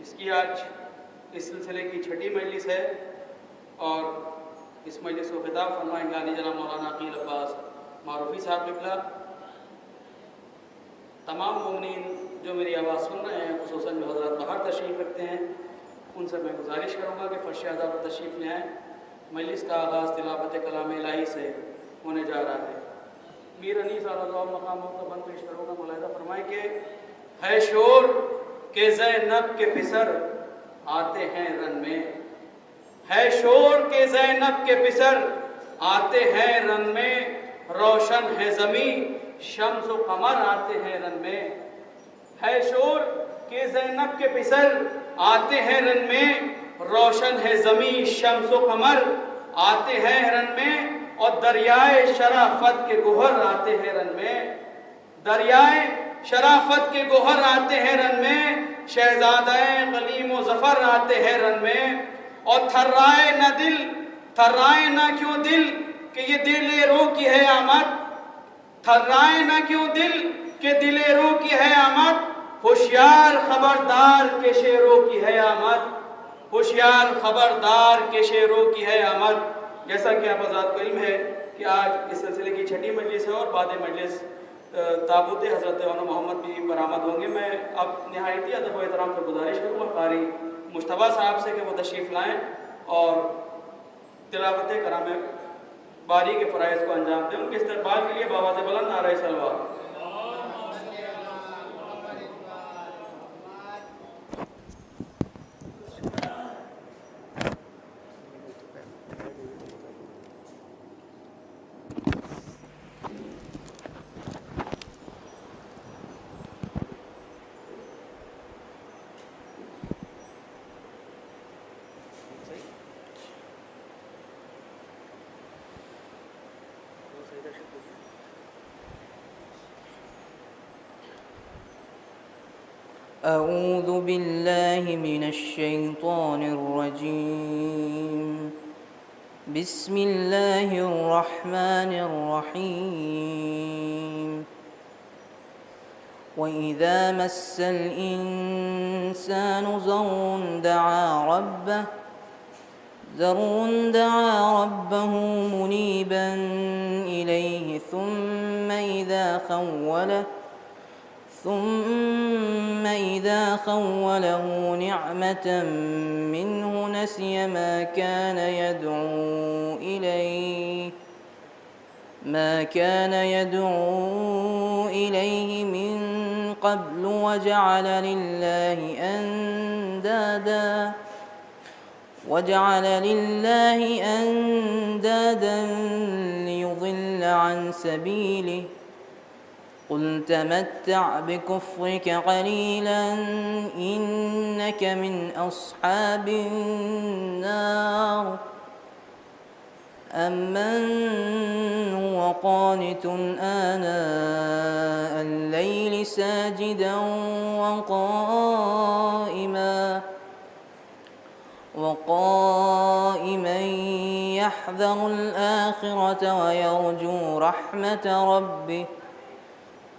اس کی آج اس سلسلے کی چھٹی مجلس ہے اور اس مجلس کو خطاب فرمائیں گے جناب مولانا عقیل عباس معروفی صاحب قبلہ۔ تمام مومنین جو میری آواز سن رہے ہیں، خصوصاً جو حضرات باہر تشریف رکھتے ہیں، ان سے میں گزارش کروں گا کہ فرش اعضاء پر تشریف لے آئیں۔ مجلس کا آغاز تلاوت کلام الہی سے ہونے جا رہا ہے۔ میر انیس اللہ مقاموں کا بند پیش کروں گا۔ ملاحظہ فرمائیں کہ ہے شور کہ زینب کے پسر آتے ہیں رن میں، ہے شور کہ زینب کے پسر آتے ہیں رن میں، روشن ہے زمین شمس و قمر آتے ہیں رن میں، ہے شور کہ زینب کے پسر آتے ہیں رن میں، روشن ہے زمین شمس و قمر آتے ہیں رن میں، اور دریائے شرافت کے گوہر آتے ہیں رن میں، دریائے شرافت کے گوہر آتے ہیں رن میں، شہزادہ غلیم و ظفر آتے ہیں رن میں، اور تھرائے نہ دل، تھرائے نہ کیوں دل کہ یہ دل رو کی ہے آمد، تھرائے نہ کیوں دل کہ دل رو کی ہے آمد، ہوشیار خبردار کے شیروں کی ہے آمد، ہوشیار خبردار کے شیروں کی ہے آمد۔ جیسا کہ آپ حضرات کو علم ہے کہ آج اس سلسلے کی چھٹی مجلس ہے اور بعد مجلس تابوت حضرت محمد بھی برآمد ہوں گے۔ میں اب نہایتی ادب و احترام سے گزارش کروں گا قاری مجتبیٰ صاحب سے کہ وہ تشریف لائیں اور تلاوت کلام باری کے فرائض کو انجام دیں۔ ان کے استقبال کے لیے بآواز بلند نعرہ صلوات۔ أعوذ بالله من الشيطان الرجيم. بسم الله الرحمن الرحيم. وإذا مس الإنسان ضر دعا ربه منيبا إليه ثم إذا خوله نعمة منه نسي ما كان يدعو إليه من قبل وجعل لله أندادا ليضل عن سبيله. قل تمتع بكفرك قليلا إنك من أصحاب النار. أمن هو قانت آناء الليل ساجدا وقائما يحذر الآخرة ويرجو رحمة ربه.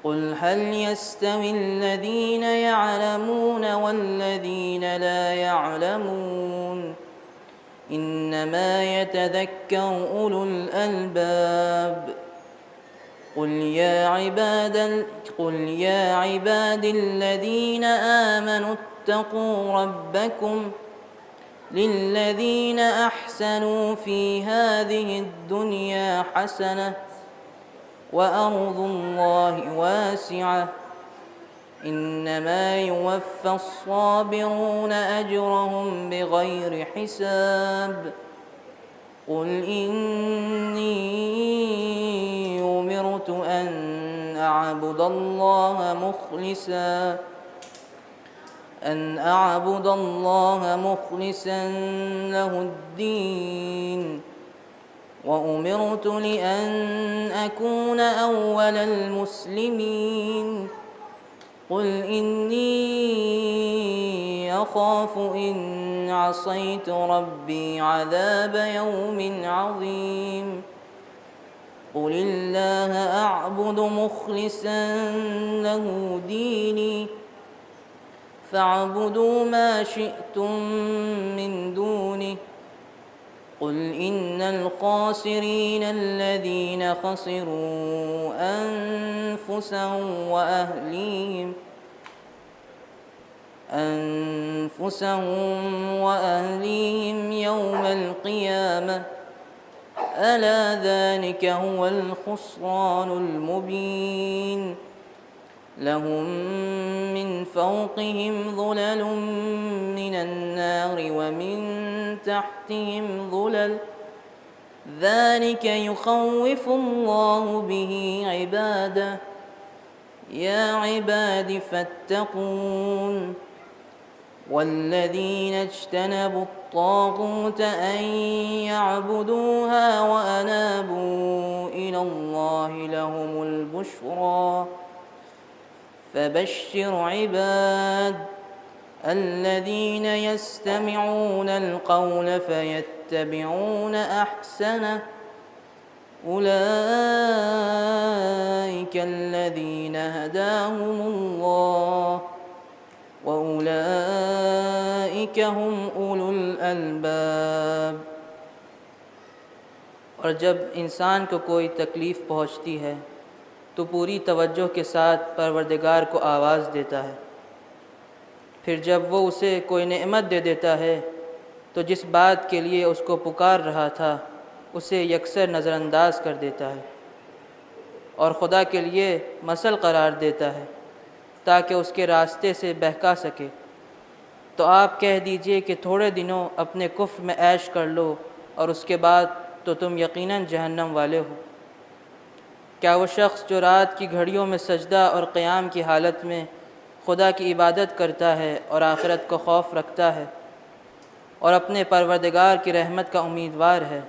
قل هل يستوي الذين يعلمون والذين لا يعلمون إنما يتذكر أولو الألباب. قل يا عباد الذين آمنوا اتقوا ربكم للذين أحسنوا في هذه الدنيا حسنة وأرض الله واسعة إنما يوفى الصابرون أجرهم بغير حساب. قل إني أمرت أن أعبد الله مخلصا له الدين وأمرت لأن أكون أول المسلمين. قل إني أخاف إن عصيت ربي عذاب يوم عظيم. قل الله أعبد مخلصا له ديني فاعبدوا ما شئتم من دونه قل إن الخاسرين الذين خسروا أنفسهم وأهليهم يوم القيامة ألا ذلك هو الخسران المبين لهم من فوقهم ظلل من النار ومن تحتهم ظلل ذلك يخوف الله به عباده يا عباد فاتقون والذين اجتنبوا الطاغوت أن يعبدوها وأنابوا إلى الله لهم البشرى فبشر عباد الذين يستمعون القول فيتبعون أحسنه أولئك الذين هداهم الله وأولئك هم أولو الألباب۔ اور جب انسان کو کوئی تکلیف پہنچتی ہے تو پوری توجہ کے ساتھ پروردگار کو آواز دیتا ہے، پھر جب وہ اسے کوئی نعمت دے دیتا ہے تو جس بات کے لیے اس کو پکار رہا تھا اسے یکسر نظر انداز کر دیتا ہے اور خدا کے لیے مثل قرار دیتا ہے تاکہ اس کے راستے سے بہکا سکے۔ تو آپ کہہ دیجئے کہ تھوڑے دنوں اپنے کفر میں عیش کر لو اور اس کے بعد تو تم یقیناً جہنم والے ہو۔ کیا وہ شخص جو رات کی گھڑیوں میں سجدہ اور قیام کی حالت میں خدا کی عبادت کرتا ہے اور آخرت کو خوف رکھتا ہے اور اپنے پروردگار کی رحمت کا امیدوار ہے،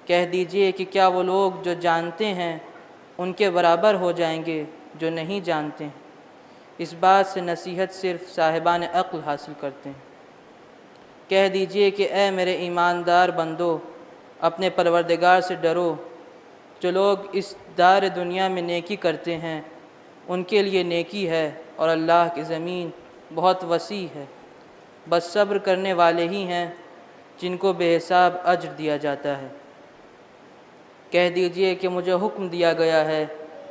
کہہ دیجئے کہ کیا وہ لوگ جو جانتے ہیں ان کے برابر ہو جائیں گے جو نہیں جانتے ہیں؟ اس بات سے نصیحت صرف صاحبان عقل حاصل کرتے ہیں۔ کہہ دیجئے کہ اے میرے ایماندار بندو، اپنے پروردگار سے ڈرو۔ جو لوگ اس دار دنیا میں نیکی کرتے ہیں ان کے لیے نیکی ہے اور اللہ کی زمین بہت وسیع ہے، بس صبر کرنے والے ہی ہیں جن کو بے حساب اجر دیا جاتا ہے۔ کہہ دیجئے کہ مجھے حکم دیا گیا ہے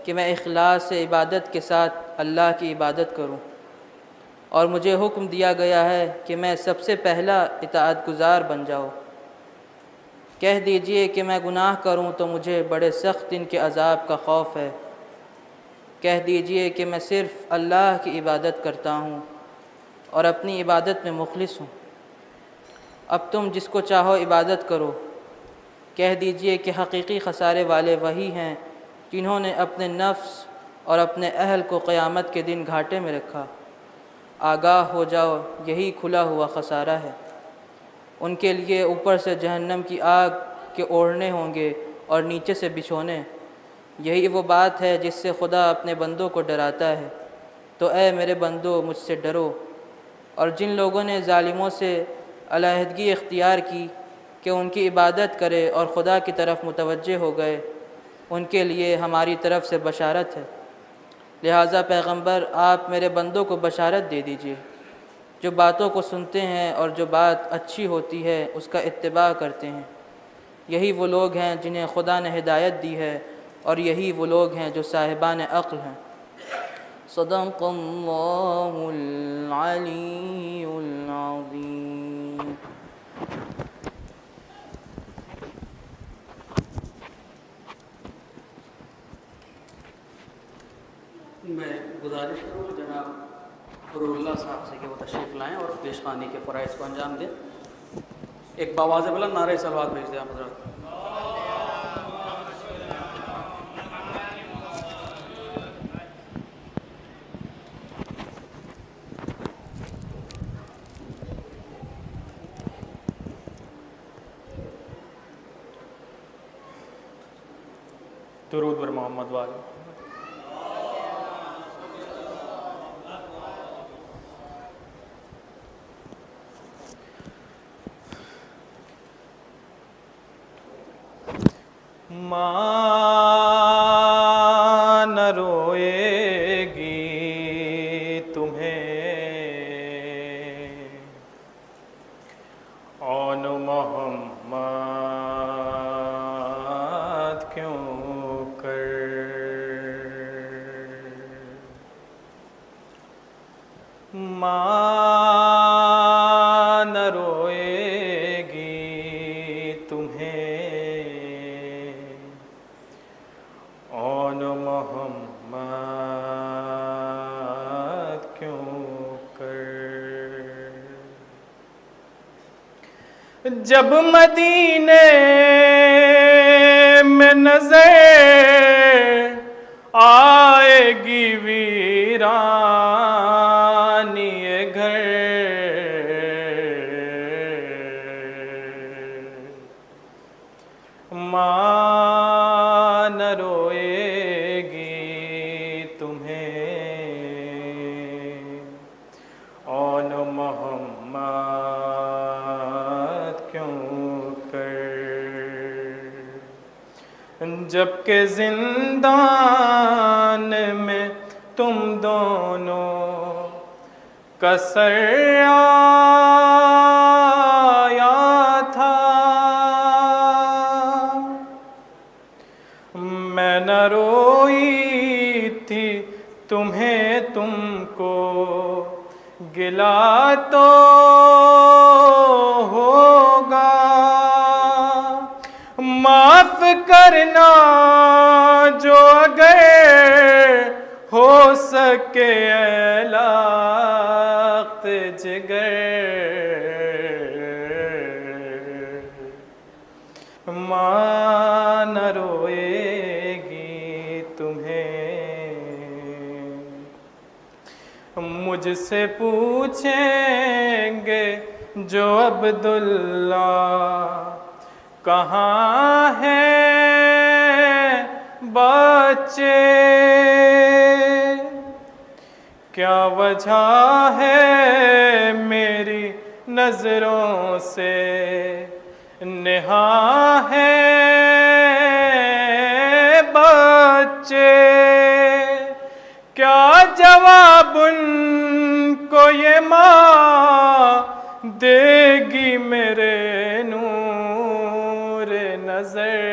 کہ میں اخلاص سے عبادت کے ساتھ اللہ کی عبادت کروں، اور مجھے حکم دیا گیا ہے کہ میں سب سے پہلا اطاعت گزار بن جاؤں۔ کہہ دیجئے کہ میں گناہ کروں تو مجھے بڑے سخت دن کے عذاب کا خوف ہے۔ کہہ دیجئے کہ میں صرف اللہ کی عبادت کرتا ہوں اور اپنی عبادت میں مخلص ہوں۔ اب تم جس کو چاہو عبادت کرو۔ کہہ دیجئے کہ حقیقی خسارے والے وہی ہیں جنہوں نے اپنے نفس اور اپنے اہل کو قیامت کے دن گھاٹے میں رکھا۔ آگاہ ہو جاؤ، یہی کھلا ہوا خسارہ ہے۔ ان کے لیے اوپر سے جہنم کی آگ کے اوڑھنے ہوں گے اور نیچے سے بچھونے۔ یہی وہ بات ہے جس سے خدا اپنے بندوں کو ڈراتا ہے۔ تو اے میرے بندو، مجھ سے ڈرو۔ اور جن لوگوں نے ظالموں سے علیحدگی اختیار کی کہ ان کی عبادت کرے اور خدا کی طرف متوجہ ہو گئے، ان کے لیے ہماری طرف سے بشارت ہے۔ لہٰذا پیغمبر، آپ میرے بندوں کو بشارت دے دیجئے جو باتوں کو سنتے ہیں اور جو بات اچھی ہوتی ہے اس کا اتباع کرتے ہیں۔ یہی وہ لوگ ہیں جنہیں خدا نے ہدایت دی ہے، اور یہی وہ لوگ ہیں جو صاحبان عقل ہیں۔ صدق اللہ العلی العظیم۔ میں گزارش کروں گا جناب فرور اللہ صاحب سے کہ وہ تشریف لائیں اور پیش خوانی کے فرائض کو انجام دیں۔ ایک باواز بلند نعرہ صلوات بھیج دیں آپ حضرات۔ درود بر محمد وآل ماں نہ روئے گی تمہیں ماں نہ روئے گی تمہیں اون محمد کیوں کر، جب مدینے میں نظر آئے گی ویرانی گھر، ماں نہ روئے گی تمہیں اون محمد کیوں کر، جبکہ زندان میں تم دونوں کا سر آیا تھا، میں نہ روئی تھی تمہیں تم کو گلا تو ہوگا، معاف کرنا جو اگر ہو سکے اے لاخت جگر، ماں نہ روئے گی تمہیں، مجھ سے پوچھیں گے جو عبداللہ کہاں ہیں بچے، کیا وجہ ہے میری نظروں سے نہا ہیں بچے، کیا جواب ان کو یہ ماں دے گی میرے نور نظر،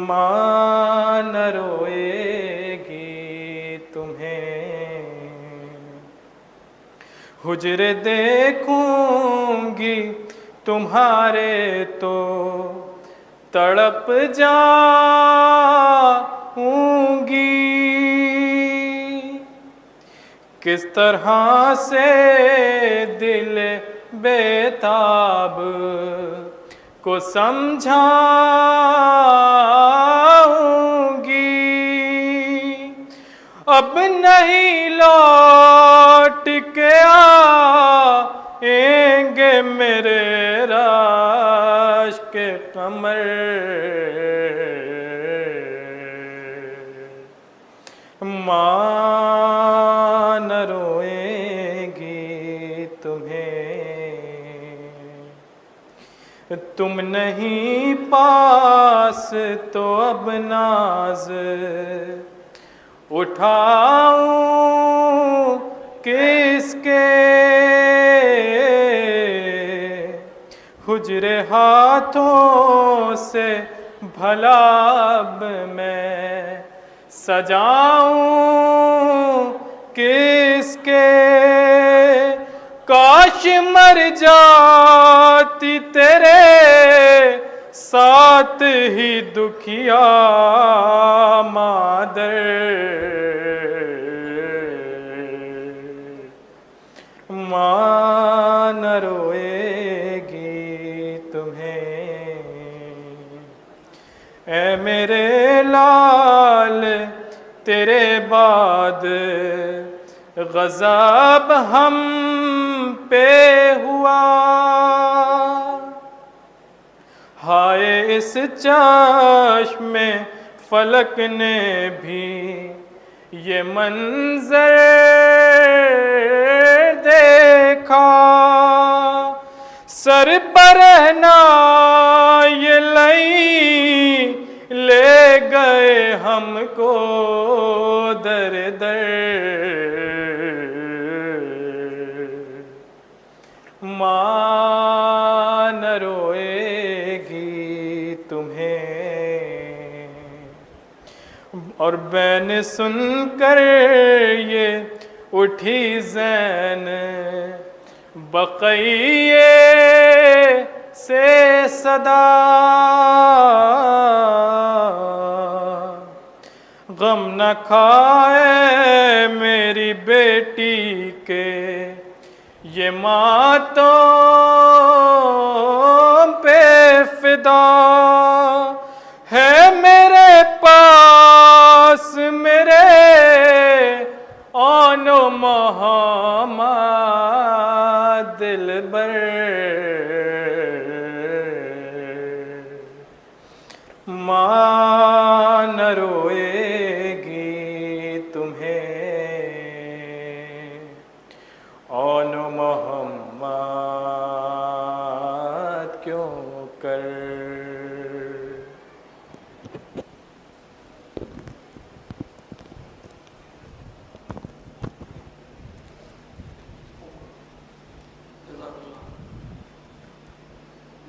ماں نہ روئے گی تمہیں، حجرے دیکھوں گی تمہارے تو تڑپ جاؤں گی، کس طرح سے دل بیتاب کو سمجھاؤں گی، اب نہیں لوٹ کے آئیں گے میرے راش کے قمر، ماں نہ روئے گی تمہیں، تم نہیں پاس تو اب ناز اٹھاؤں کس کے، حجرے ہاتھوں سے بھلا اب میں سجاؤں کس کے، کاش مر جاتی تیرے ساتھ ہی دکھیا مادر، ماں نہ روئے گی تمہیں، اے میرے لال تیرے بعد غضب ہم پہ ہوا، ہائے اس چشم فلک نے بھی یہ منظر دیکھا، سر برہنا یہ لے گئے ہم کو در در، ماں نہ روئے گی تمہیں، اور بین سن کر یہ اٹھی زین بقیے سے صدا، غم نہ کھائے میری بیٹی کے یہ ماتم پہ فدا، ہے میرے پاس میرے آن و محمد دلبر، ماں نہ روئے گی تمہیں آن و محمد کیوں کر۔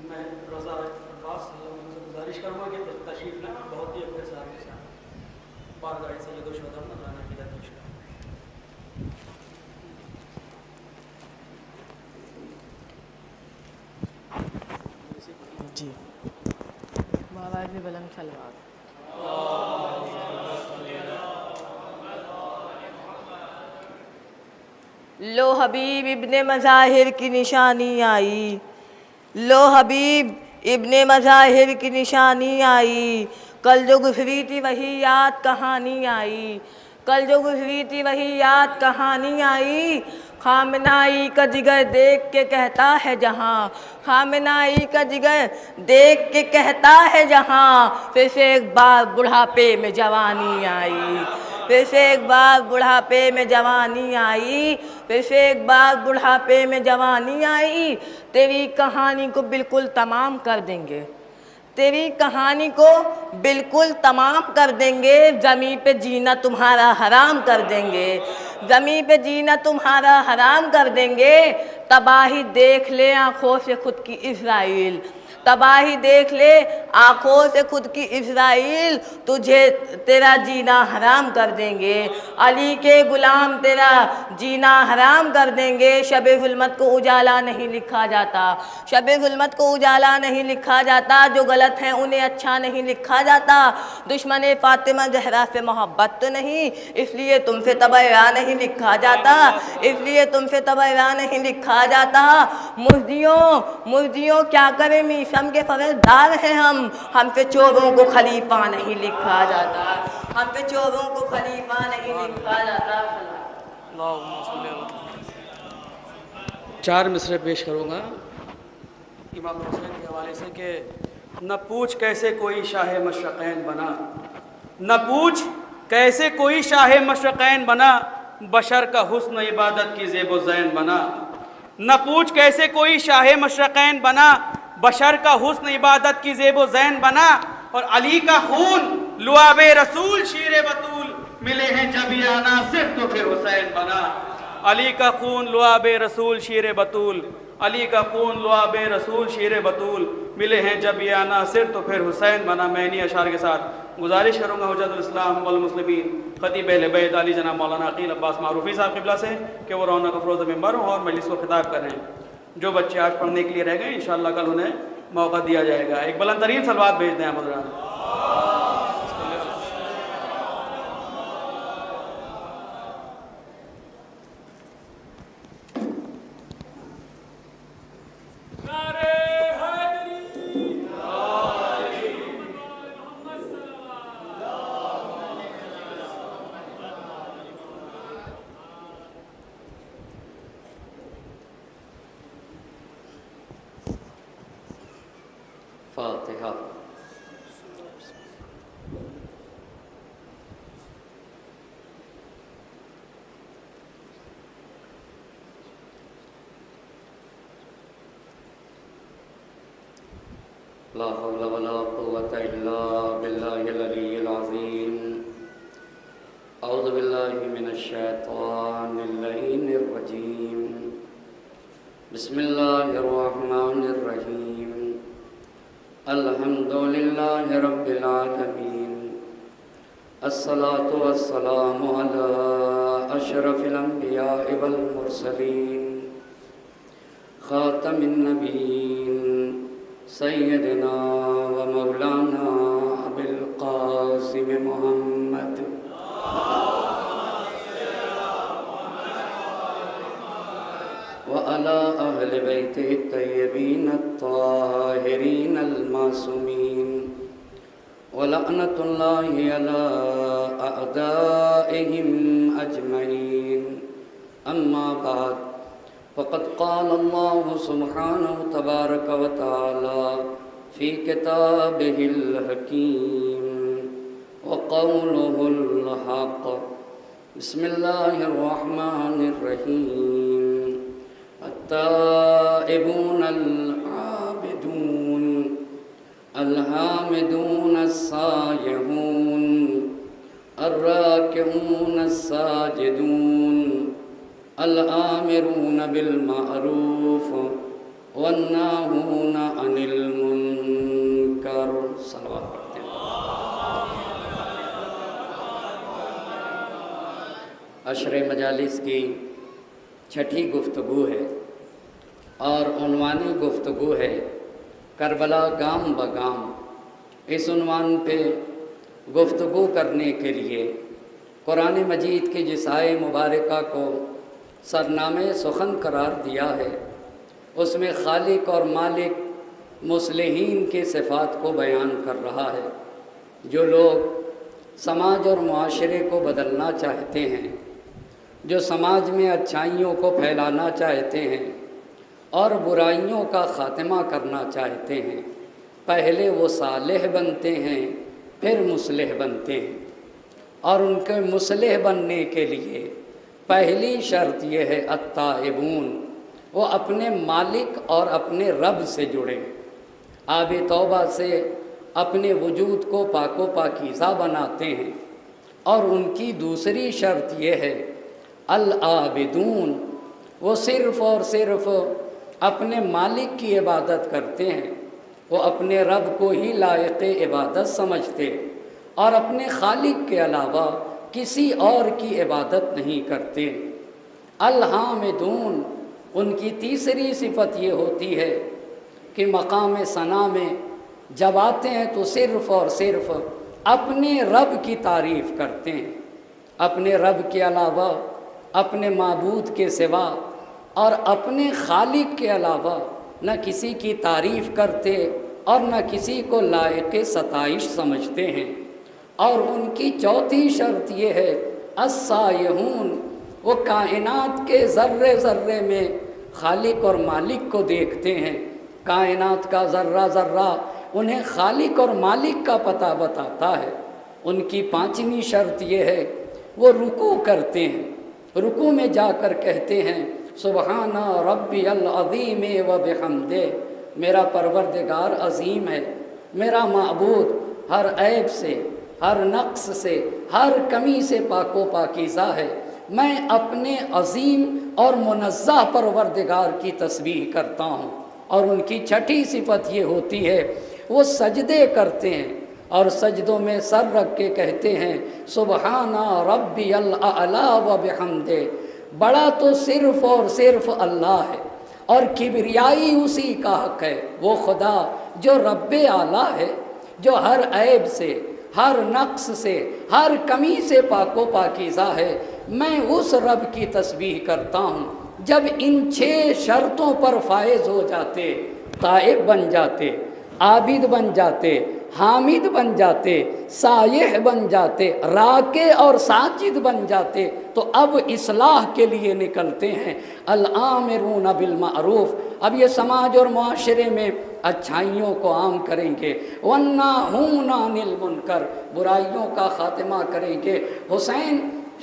میں رضا عباس سے گزارش کروں گا کہ تشریف لیں، بہت ہی اپنے صاحب کے ساتھ بارگاہ سید الشہداء نذرانہ کی درپیش کریں۔ جی بابا بھی بلند شلوار۔ لو حبیب ابن مظاہر کی نشانی آئی، لو حبیب ابن مظاہر کی نشانی آئی، کل جو گزری تھی وہی یاد کہانی آئی، کل جو گزری تھی وہی یاد کہانی آئی، خامنائی کا جگر دیکھ کے کہتا ہے جہاں، خامنائی کا جگر دیکھ کے کہتا ہے جہاں، پھر سے ایک بار بڑھاپے میں جوانی آئی، پھر سے ایک بار بڑھاپے میں جوانی آئی، پھر سے ایک بار بڑھاپے میں جوانی آئی، تیری کہانی کو بالکل تمام کر دیں گے، تیری کہانی کو بالکل تمام کر دیں گے، زمین پہ جینا تمہارا حرام کر دیں گے، زمین پہ جینا تمہارا حرام کر دیں گے، تباہی دیکھ لے آنکھوں سے خود کی اسرائیل، تباہی دیکھ لے آنکھوں سے خود کی اسرائیل، تجھے تیرا جینا حرام کر دیں گے، علی کے غلام تیرا جینا حرام کر دیں گے، شب ظلمت کو اجالا نہیں لکھا جاتا، شب ظلمت کو اجالا نہیں لکھا جاتا، جو غلط ہیں انہیں اچھا نہیں لکھا جاتا، دشمن فاطمہ زہرا سے محبت تو نہیں، اس لیے تم سے تبرہ نہیں لکھا جاتا، اس لیے تم سے تبرہ نہیں لکھا جاتا، مزدیوں کیا کریں میثم کے فرزدار ہیں ہم پہ چوروں کو خلیفہ نہیں لکھا جاتا، ہم پہ چوروں کو خلیفہ نہیں لکھا جاتا۔ چار مصرع پیش کروں گا امام حسین کے حوالے سے کہ نہ پوچھ کیسے کوئی شاہ مشرقین بنا، نہ پوچھ کیسے کوئی شاہ مشرقین بنا، بشر کا حسن عبادت کی زیب و زین بنا، نہ پوچھ کیسے کوئی شاہ مشرقین بنا، بشر کا حسن عبادت کی زیب و زین بنا، اور علی کا خون لعاب رسول شیر بطول ملے ہیں جب یہ عناصر تو پھر حسین بنا، علی کا خون لعاب رسول شیر بطول، علی کا خون لعاب رسول شیر بطول ملے ہیں جب یہ عناصر تو پھر حسین بنا۔ میں انہی اشعار کے ساتھ گزارش کروں گا حجت الاسلام والمسلمین خطیب اہل بیت علی جناب مولانا عقیل عباس معروفی صاحب قبلہ سے کہ وہ رونق افروز ممبر ہوں اور مجلس کو خطاب کر رہے ہیں۔ جو بچے آج پڑھنے کے لیے رہ گئے انشاءاللہ کل انہیں موقع دیا جائے گا۔ ایک بلند ترین صلوات بھیج دیں آپ حضرات۔ فاتحہ۔ لا حول ولا قوة إلا بالله العلي العظيم۔ أعوذ بالله من الشيطان اللعين الرجيم۔ بسم الله الرحمن الرحيم۔ الحمد لله رب العالمين، الصلاة والسلام على أشرف الأنبياء والمرسلين خاتم النبيين سيدنا ومولانا أبي القاسم محمد وعلى أهل بيته الطيبين الطاهرين المعصومين ولعنة الله على أعدائهم أجمعين. أما بعد، فقد قال الله سبحانه تبارك وتعالى في كتابه الحكيم وقوله الحق. بسم الله الرحمن الرحيم. التائبون العابدون الحامدون السائحون الراكعون الساجدون الآمرون بالمعروف والناهون عن المنکر. صلوات پڑھتے ہیں. عشر مجالس کی چھٹی گفتگو ہے اور عنوانی گفتگو ہے کربلا گام بگام. اس عنوان پہ گفتگو کرنے کے لیے قرآن مجید کی جس آیے مبارکہ کو سرنامے سخن قرار دیا ہے، اس میں خالق اور مالک مصلحین کی صفات کو بیان کر رہا ہے. جو لوگ سماج اور معاشرے کو بدلنا چاہتے ہیں، جو سماج میں اچھائیوں کو پھیلانا چاہتے ہیں اور برائیوں کا خاتمہ کرنا چاہتے ہیں، پہلے وہ صالح بنتے ہیں پھر مصلح بنتے ہیں. اور ان کے مصلح بننے کے لیے پہلی شرط یہ ہے التائبون، وہ اپنے مالک اور اپنے رب سے جڑیں، آب توبہ سے اپنے وجود کو پاک و پاکیزہ بناتے ہیں. اور ان کی دوسری شرط یہ ہے العابدون، وہ صرف اور صرف اپنے مالک کی عبادت کرتے ہیں، وہ اپنے رب کو ہی لائق عبادت سمجھتے اور اپنے خالق کے علاوہ کسی اور کی عبادت نہیں کرتے. الحامدون، ان کی تیسری صفت یہ ہوتی ہے کہ مقام ثنا میں جب آتے ہیں تو صرف اور صرف اپنے رب کی تعریف کرتے ہیں، اپنے رب کے علاوہ، اپنے معبود کے سوا اور اپنے خالق کے علاوہ نہ کسی کی تعریف کرتے اور نہ کسی کو لائق ستائش سمجھتے ہیں. اور ان کی چوتھی شرط یہ ہے السائحون، وہ کائنات کے ذرے ذرے میں خالق اور مالک کو دیکھتے ہیں. کائنات کا ذرہ ذرہ انہیں خالق اور مالک کا پتہ بتاتا ہے. ان کی پانچویں شرط یہ ہے وہ رکوع کرتے ہیں، رکوع میں جا کر کہتے ہیں سبحان ربی العظیم و بحمدہ، میرا پروردگار عظیم ہے، میرا معبود ہر عیب سے، ہر نقص سے، ہر کمی سے پاک و پاکیزہ ہے. میں اپنے عظیم اور منزہ پروردگار کی تسبیح کرتا ہوں. اور ان کی چھٹی صفت یہ ہوتی ہے وہ سجدے کرتے ہیں اور سجدوں میں سر رکھ کے کہتے ہیں سبحان ربی الاعلی و بحمدہ، بڑا تو صرف اور صرف اللہ ہے اور کبریائی اسی کا حق ہے. وہ خدا جو رب اعلیٰ ہے، جو ہر عیب سے، ہر نقص سے، ہر کمی سے پاک و پاکیزہ ہے. میں اس رب کی تسبیح کرتا ہوں. جب ان 6 شرطوں پر فائز ہو جاتے، تائب بن جاتے، عابد بن جاتے، حامد بن جاتے، سائح بن جاتے، راکع اور ساجد بن جاتے، تو اب اصلاح کے لیے نکلتے ہیں الآمرون بالمعروف. اب یہ سماج اور معاشرے میں اچھائیوں کو عام کریں گے، والناہون عن المنکر، برائیوں کا خاتمہ کریں گے. حسین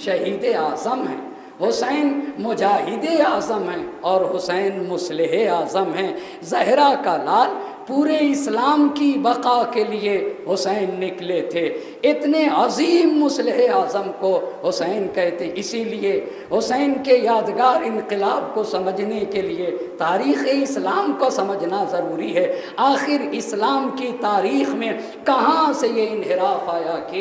شہید اعظم ہیں، حسین مجاہد اعظم ہیں اور حسین مصلح اعظم ہیں. زہرا کا لال پورے اسلام کی بقا کے لیے حسین نکلے تھے. اتنے عظیم مصلح اعظم کو حسین کہتے ہیں. اسی لیے حسین کے یادگار انقلاب کو سمجھنے کے لیے تاریخ اسلام کو سمجھنا ضروری ہے. آخر اسلام کی تاریخ میں کہاں سے یہ انحراف آیا کہ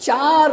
4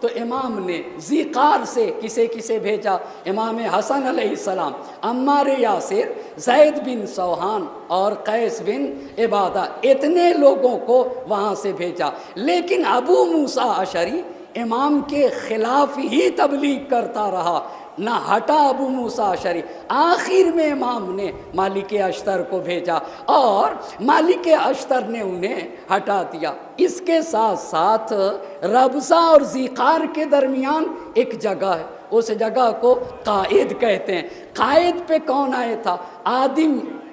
تو امام نے ذیقار سے کسے بھیجا؟ امام حسن علیہ السلام، عمار یاسر، زید بن سوحان اور قیس بن عبادہ، اتنے لوگوں کو وہاں سے بھیجا۔ لیکن ابو موسیٰ اشعری امام کے خلاف ہی تبلیغ کرتا رہا، نہ ہٹا ابو موسیٰ اشعری۔ آخر میں امام نے مالک اشتر کو بھیجا اور مالک اشتر نے انہیں ہٹا دیا۔ اس کے ساتھ ساتھ ربضہ اور ذیقار کے درمیان ایک جگہ ہے، اس جگہ کو قائد کہتے ہیں۔ قائد پہ کون آئے تھا؟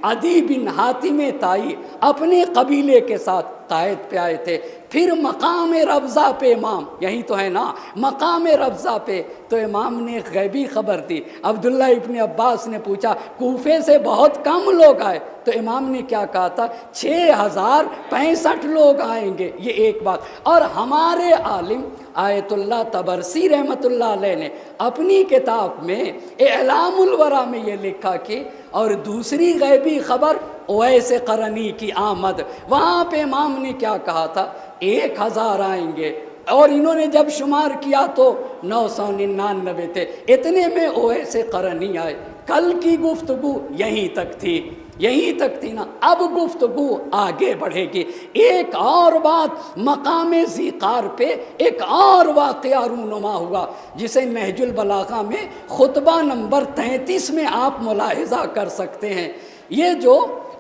عدی بن حاتم طائی اپنے قبیلے کے ساتھ قائد پہ آئے تھے۔ پھر مقام ربضہ پہ امام، یہی تو ہے نا، مقام ربضہ پہ تو امام نے غیبی خبر دی۔ عبداللہ ابن عباس نے پوچھا کوفے سے بہت کم لوگ آئے، تو امام نے کیا کہا تھا؟ 6065 لوگ آئیں گے، یہ ایک بات۔ اور ہمارے عالم آیت اللہ طبرسی رحمۃ اللہ علیہ نے اپنی کتاب میں اعلام الورا میں یہ لکھا کہ اور دوسری غیبی خبر اویس قرنی کی آمد، وہاں پہ امام نے کیا کہا تھا؟ 1000 آئیں گے، اور انہوں نے جب شمار کیا تو 999 تھے، اتنے میں اویس قرنی آئے۔ کل کی گفتگو یہیں تک تھی نا، اب گفتگو آگے بڑھے گی۔ ایک اور بات، مقام ذیقار پہ ایک اور واقعہ رونما ہوا جسے نہج البلاغہ میں خطبہ نمبر 33 میں آپ ملاحظہ کر سکتے ہیں۔ یہ جو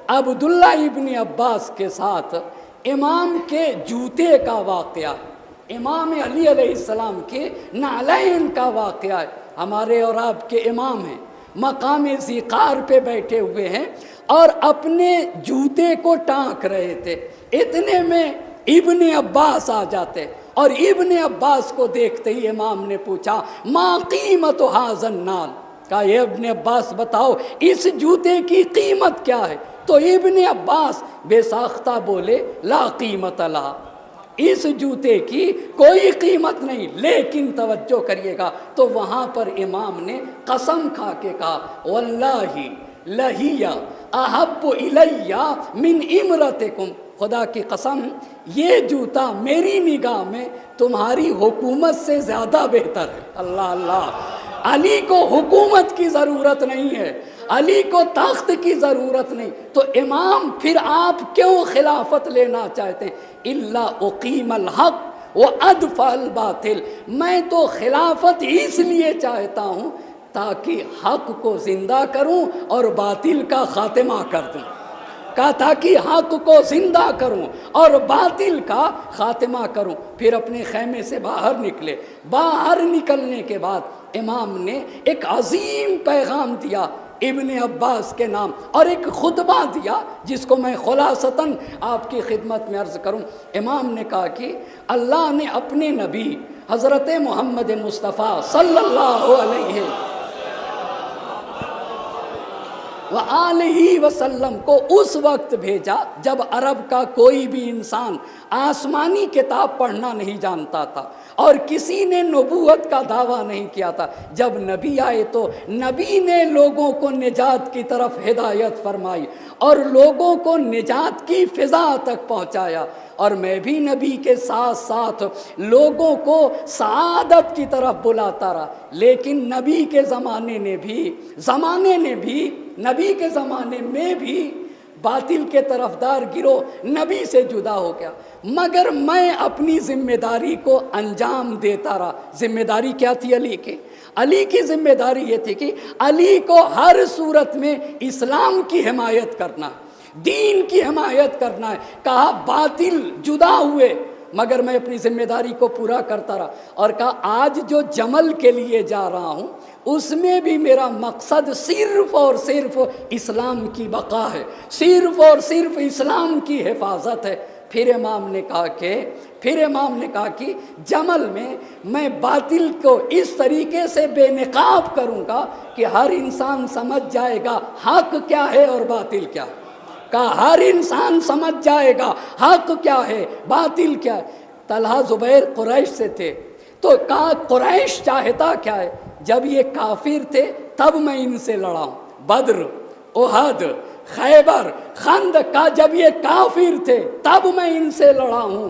عبداللہ ابن عباس کے ساتھ امام کے جوتے کا واقعہ، امام علی علیہ السلام کے نعلین کا واقعہ ہے۔ ہمارے اور آپ کے امام ہیں، مقام ذیقار پہ بیٹھے ہوئے ہیں اور اپنے جوتے کو ٹانک رہے تھے، اتنے میں ابن عباس آ جاتے اور ابن عباس کو دیکھتے ہی امام نے پوچھا ما قیمت ھذا النعل، کہا یہ ابن عباس بتاؤ اس جوتے کی قیمت کیا ہے؟ تو ابن عباس بے ساختہ بولے لا قیمت لہا، اس جوتے کی کوئی قیمت نہیں۔ لیکن توجہ کریے گا، تو وہاں پر امام نے قسم کھا کے کہا واللہ لہی احب الی من امرتکم، خدا کی قسم یہ جوتا میری نگاہ میں تمہاری حکومت سے زیادہ بہتر ہے۔ اللہ اللہ، علی کو حکومت کی ضرورت نہیں ہے، علی کو تخت کی ضرورت نہیں، تو امام پھر آپ کیوں خلافت لینا چاہتے ہیں؟ الا اقیم الحق وادفع الباطل، میں تو خلافت اس لیے چاہتا ہوں تاکہ حق کو زندہ کروں اور باطل کا خاتمہ کر دوں، کہا تاکہ حق کو زندہ کروں اور باطل کا خاتمہ کروں۔ پھر اپنے خیمے سے باہر نکلے، باہر نکلنے کے بعد امام نے ایک عظیم پیغام دیا ابن عباس کے نام اور ایک خطبہ دیا جس کو میں خلاصتاً آپ کی خدمت میں عرض کروں۔ امام نے کہا کہ اللہ نے اپنے نبی حضرت محمد مصطفیٰ صلی اللہ علیہ وآلہ وسلم کو اس وقت بھیجا جب عرب کا کوئی بھی انسان آسمانی کتاب پڑھنا نہیں جانتا تھا اور کسی نے نبوت کا دعویٰ نہیں کیا تھا۔ جب نبی آئے تو نبی نے لوگوں کو نجات کی طرف ہدایت فرمائی اور لوگوں کو نجات کی فضا تک پہنچایا، اور میں بھی نبی کے ساتھ ساتھ لوگوں کو سعادت کی طرف بلاتا رہا۔ لیکن نبی کے زمانے میں بھی باطل کے طرفدار گروہ نبی سے جدا ہو گیا، مگر میں اپنی ذمہ داری کو انجام دیتا رہا۔ ذمہ داری کیا تھی علی کی ذمہ داری یہ تھی کہ علی کو ہر صورت میں اسلام کی حمایت کرنا ہے، دین کی حمایت کرنا ہے۔ کہا باطل جدا ہوئے مگر میں اپنی ذمہ داری کو پورا کرتا رہا، اور کہا آج جو جمل کے لیے جا رہا ہوں اس میں بھی میرا مقصد صرف اور صرف اسلام کی بقا ہے، صرف اور صرف اسلام کی حفاظت ہے۔ پھر امام نے کہا کہ جمل میں باطل کو اس طریقے سے بے نقاب کروں گا کہ ہر انسان سمجھ جائے گا حق کیا ہے اور باطل کیا ہے، کہا ہر انسان سمجھ جائے گا حق کیا ہے باطل کیا ہے۔ طلحہ زبیر قریش سے تھے، تو کہا قریش چاہتا کیا ہے؟ جب یہ کافر تھے تب میں ان سے لڑا ہوں، بدر، احد، خیبر، خندق کا جب یہ کافر تھے تب میں ان سے لڑا ہوں،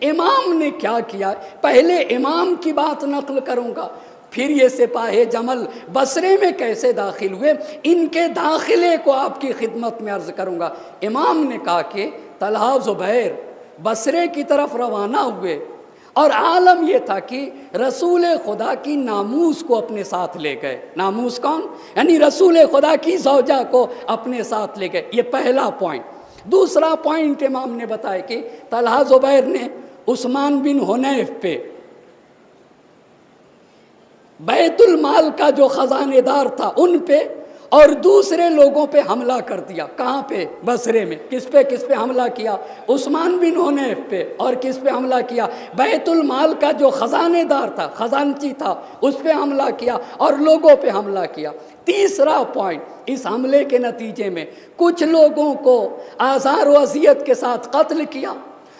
امام نے کیا کیا؟ پہلے امام کی بات نقل کروں گا، پھر یہ سپاہ جمل بصرے میں کیسے داخل ہوئے، ان کے داخلے کو آپ کی خدمت میں عرض کروں گا۔ امام نے کہا کہ طلحہ زبیر بصرے کی طرف روانہ ہوئے، اور عالم یہ تھا کہ رسول خدا کی ناموس کو اپنے ساتھ لے گئے۔ ناموس کون؟ یعنی رسول خدا کی زوجہ کو اپنے ساتھ لے گئے۔ یہ پہلا پوائنٹ۔ دوسرا پوائنٹ امام نے بتایا کہ طلحہ زبیر نے عثمان بن حنیف پہ، بیت المال کا جو خزانے دار تھا ان پہ، اور دوسرے لوگوں پہ حملہ کر دیا۔ کہاں پہ؟ بصرے میں۔ کس پہ حملہ کیا؟ عثمان بن حنیف پہ۔ اور کس پہ حملہ کیا؟ بیت المال کا جو خزانے دار تھا، خزانچی تھا، اس پہ حملہ کیا اور لوگوں پہ حملہ کیا۔ تیسرا پوائنٹ، اس حملے کے نتیجے میں کچھ لوگوں کو آزار و اذیت کے ساتھ قتل کیا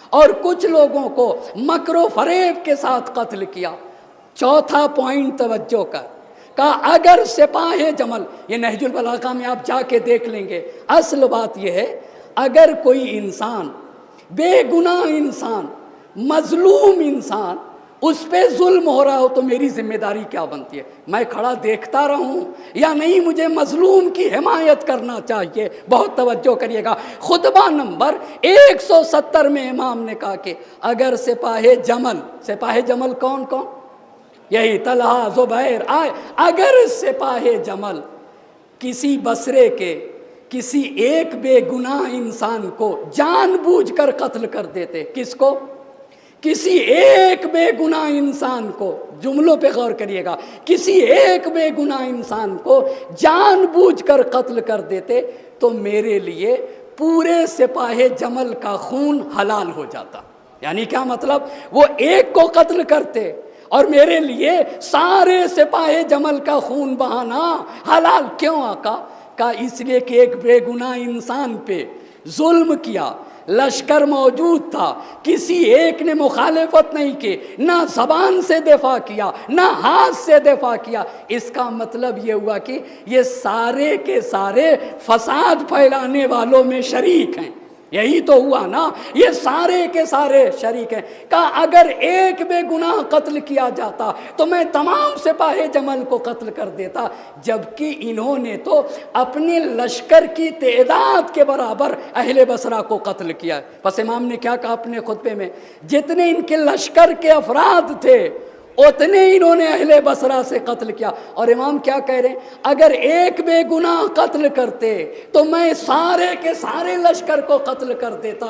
اور کچھ لوگوں کو مکر و فریب کے ساتھ قتل کیا۔ چوتھا پوائنٹ توجہ کر، کہا اگر سپاہ جمل، یہ نہج البلاغہ میں آپ جا کے دیکھ لیں گے، اصل بات یہ ہے اگر کوئی انسان، بے گناہ انسان، مظلوم انسان، اس پہ ظلم ہو رہا ہو تو میری ذمہ داری کیا بنتی ہے؟ میں کھڑا دیکھتا رہوں یا نہیں؟ مجھے مظلوم کی حمایت کرنا چاہیے۔ بہت توجہ کریے گا، خطبہ نمبر 170 میں امام نے کہا کہ اگر سپاہ جمل کون کون؟ یہی طلحہ زبیر آئے، اگر سپاہ جمل کسی بصرے کے کسی ایک بے گناہ انسان کو جان بوجھ کر قتل کر دیتے، کس کو؟ کسی ایک بے گناہ انسان کو، جملوں پہ غور کریے گا، کسی ایک بے گناہ انسان کو جان بوجھ کر قتل کر دیتے تو میرے لیے پورے سپاہ جمل کا خون حلال ہو جاتا۔ یعنی کیا مطلب؟ وہ ایک کو قتل کرتے اور میرے لیے سارے سپاہ جمل کا خون بہانا حلال۔ کیوں آقا؟ کہا اس لیے کہ ایک بے گناہ انسان پہ ظلم کیا، لشکر موجود تھا، کسی ایک نے مخالفت نہیں کی، نہ زبان سے دفاع کیا نہ ہاتھ سے دفاع کیا۔ اس کا مطلب یہ ہوا کہ یہ سارے کے سارے فساد پھیلانے والوں میں شریک ہیں۔ یہی تو ہوا نا، یہ سارے کے سارے شریک ہیں۔ کہا اگر ایک بے گناہ قتل کیا جاتا تو میں تمام سپاہ جمل کو قتل کر دیتا، جبکہ انہوں نے تو اپنے لشکر کی تعداد کے برابر اہل بصرہ کو قتل کیا۔ پس امام نے کیا کہا اپنے خطبے میں؟ جتنے ان کے لشکر کے افراد تھے اتنے انہوں نے اہل بصرہ سے قتل کیا۔ اور امام کیا کہہ رہے ہیں؟ اگر ایک بے گناہ قتل کرتے تو میں سارے کے سارے لشکر کو قتل کر دیتا،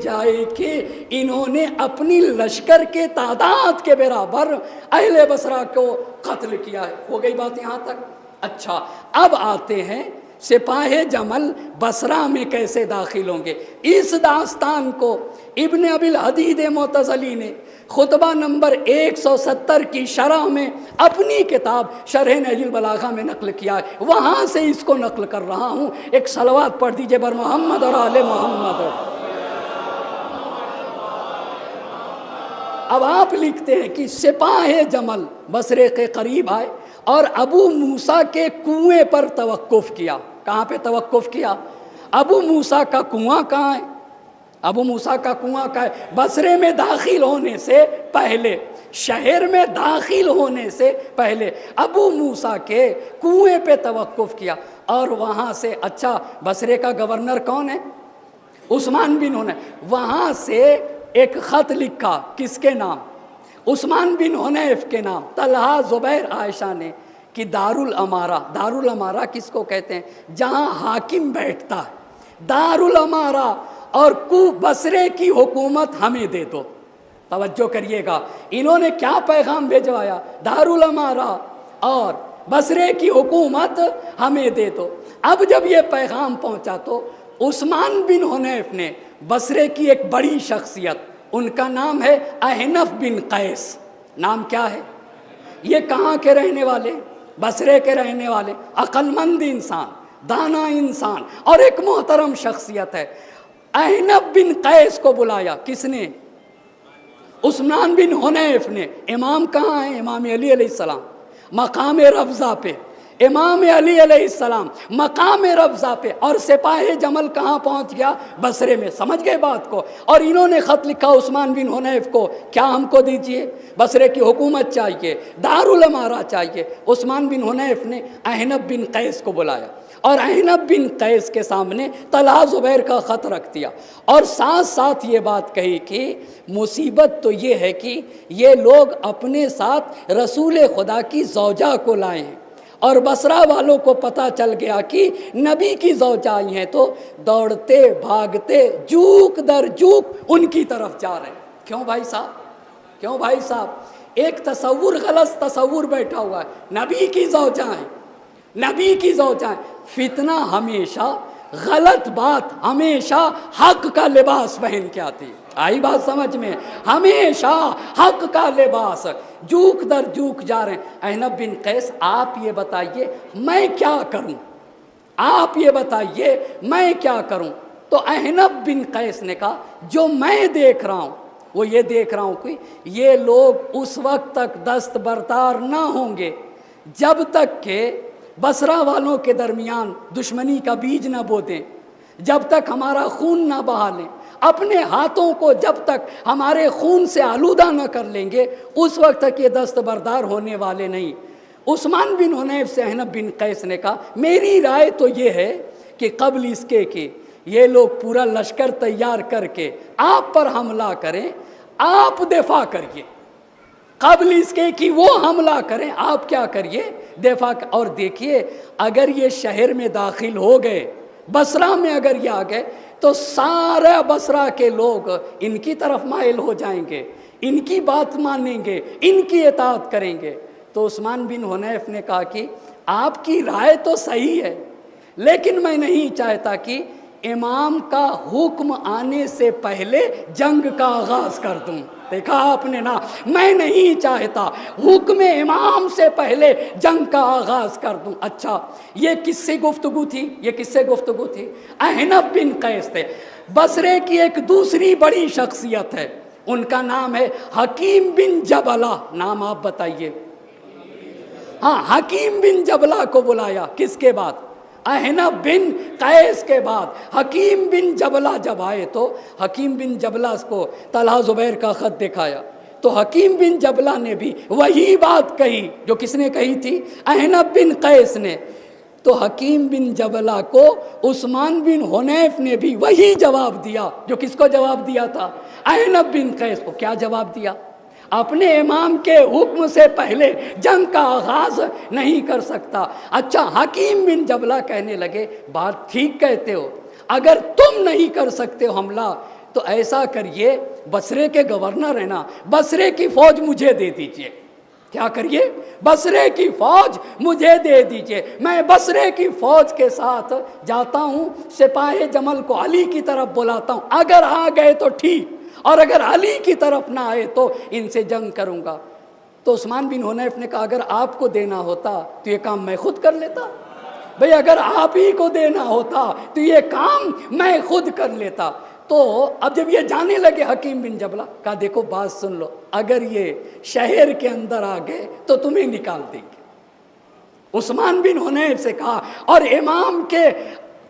جائے کہ انہوں نے اپنی لشکر کے تعداد کے برابر اہل بصرہ کو قتل کیا ہے۔ ہو گئی بات یہاں تک؟ اچھا، اب آتے ہیں سپاہ جمل بصرہ میں کیسے داخل ہوں گے۔ اس داستان کو ابن ابی الحدید معتزلی نے خطبہ نمبر 170 کی شرح میں اپنی کتاب شرح نہج البلاغہ میں نقل کیا ہے، وہاں سے اس کو نقل کر رہا ہوں۔ ایک صلوات پڑھ دیجئے بر محمد اور آل محمد۔ اب آپ لکھتے ہیں کہ سپاہ جمل بصرے کے قریب آئے اور ابو موسیٰ کے کنویں پر توقف کیا۔ کہاں پہ توقف کیا؟ ابو موسیٰ کا کنواں کہاں ہے؟ ابو موسیٰ کا کنواں کا ہے بصرے میں داخل ہونے سے پہلے، شہر میں داخل ہونے سے پہلے ابو موسیٰ کے کنویں پہ توقف کیا، اور وہاں سے اچھا بصرے کا گورنر کون ہے؟ عثمان بن حنیف۔ وہاں سے ایک خط لکھا، کس کے نام؟ عثمان بن حنیف کے نام، طلحہ زبیر عائشہ نے، کہ دارالامارہ کس کو کہتے ہیں؟ جہاں حاکم بیٹھتا ہے، دارالامارہ، اور بصرے کی حکومت ہمیں دے دو۔ توجہ کریے گا، انہوں نے کیا پیغام بھیجوایا؟ دارالامارہ اور بصرے کی حکومت ہمیں دے دو۔ اب جب یہ پیغام پہنچا تو عثمان بن حنیف نے بصرے کی ایک بڑی شخصیت، ان کا نام ہے احنف بن قیس۔ نام کیا ہے؟ یہ کہاں کے رہنے والے؟ بصرے کے رہنے والے، عقل مند انسان، دانا انسان اور ایک محترم شخصیت ہے۔ احنف بن قیس کو بلایا، کس نے؟ عثمان بن حنیف نے۔ امام کہاں ہیں؟ امام علی علیہ السلام مقام رفضہ پہ۔ امام علی علیہ السلام مقام ربضہ پہ، اور سپاہ جمل کہاں پہنچ گیا؟ بصرے میں۔ سمجھ گئے بات کو؟ اور انہوں نے خط لکھا عثمان بن حنیف کو، کیا ہم کو دیجئے، بصرے کی حکومت چاہیے، دارالامارہ چاہیے۔ عثمان بن حنیف نے احنف بن قیس کو بلایا اور احنف بن قیس کے سامنے طلحہ زبیر کا خط رکھ دیا، اور ساتھ ساتھ یہ بات کہی کہ مصیبت تو یہ ہے کہ یہ لوگ اپنے ساتھ رسول خدا کی زوجہ کو لائے ہیں، اور بصرہ والوں کو پتہ چل گیا کہ نبی کی زوجہ آئی ہیں، تو دوڑتے بھاگتے جوک در جوک ان کی طرف جا رہے ہیں۔ کیوں بھائی صاحب؟ کیوں بھائی صاحب؟ ایک تصور، غلط تصور بیٹھا ہوا ہے، نبی کی زوجہ ہیں، نبی کی زوجہ ہیں۔ فتنہ ہمیشہ، غلط بات ہمیشہ حق کا لباس پہن کے آتی ہے۔ آئی بات سمجھ میں؟ ہمیشہ حق کا لباس، جوک در جوک جا رہے ہیں۔ احنف بن قیس، آپ یہ بتائیے میں کیا کروں، آپ یہ بتائیے میں کیا کروں؟ تو احنف بن قیس نے کہا جو میں دیکھ رہا ہوں وہ یہ دیکھ رہا ہوں کہ یہ لوگ اس وقت تک دستبردار نہ ہوں گے جب تک کہ بصرہ والوں کے درمیان دشمنی کا بیج نہ بو دیں، جب تک ہمارا خون نہ بہا لیں، اپنے ہاتھوں کو جب تک ہمارے خون سے آلودہ نہ کر لیں گے، اس وقت تک یہ دستبردار ہونے والے نہیں۔ عثمان بن حنیف سے احنف بن قیس نے کہا میری رائے تو یہ ہے کہ قبل اس کے کہ یہ لوگ پورا لشکر تیار کر کے آپ پر حملہ کریں، آپ دفاع کریے، قبل اس کے کہ وہ حملہ کریں آپ کیا کریے، دفاع۔ اور دیکھیے اگر یہ شہر میں داخل ہو گئے، بصرہ میں اگر یہ آ گئے، تو سارے بصرہ کے لوگ ان کی طرف مائل ہو جائیں گے، ان کی بات مانیں گے، ان کی اطاعت کریں گے۔ تو عثمان بن حنیف نے کہا کہ آپ کی رائے تو صحیح ہے، لیکن میں نہیں چاہتا کہ امام کا حکم آنے سے پہلے جنگ کا آغاز کر دوں۔ دیکھا آپ نے نا، میں نہیں چاہتا حکم امام سے پہلے جنگ کا آغاز کر دوں۔ اچھا یہ کس سے گفتگو تھی؟ یہ کس سے گفتگو تھی؟ احنف بن قیس تھے۔ بصرے کی ایک دوسری بڑی شخصیت ہے، ان کا نام ہے حکیم بن جبلہ۔ نام آپ بتائیے۔ ہاں، حکیم بن جبلہ کو بلایا، کس کے بعد؟ احنف بن قیس کے بعد۔ حکیم بن جبلہ جب آئے تو حکیم بن جبلہ کو طلحہ زبیر کا خط دکھایا، تو حکیم بن جبلہ نے بھی وہی بات کہی جو کس نے کہی تھی؟ احنف بن قیس نے۔ تو حکیم بن جبلہ کو عثمان بن حنیف نے بھی وہی جواب دیا جو کس کو جواب دیا تھا؟ احنف بن قیس کو۔ کیا جواب دیا؟ اپنے امام کے حکم سے پہلے جنگ کا آغاز نہیں کر سکتا۔ اچھا حکیم بن جبلہ کہنے لگے بات ٹھیک کہتے ہو، اگر تم نہیں کر سکتے ہو حملہ تو ایسا کریے، بصرے کے گورنر ہے نا، بصرے کی فوج مجھے دے دیجئے۔ کیا کریے؟ بصرے کی فوج مجھے دے دیجئے، میں بصرے کی فوج کے ساتھ جاتا ہوں، سپاہ جمل کو علی کی طرف بلاتا ہوں، اگر آ گئے تو ٹھیک، اور اگر علی کی طرف نہ آئے تو ان سے جنگ کروں گا۔ تو عثمان بن حنیف نے کہا اگر آپ کو دینا ہوتا تو یہ کام میں خود کر لیتا، بھئی اگر آپ ہی کو دینا ہوتا تو یہ کام میں خود کر لیتا۔ تو اب جب یہ جانے لگے حکیم بن جبلہ، کہا دیکھو بات سن لو، اگر یہ شہر کے اندر آ گئے تو تمہیں نکال دیں گے۔ عثمان بن حنیف سے کہا، اور امام کے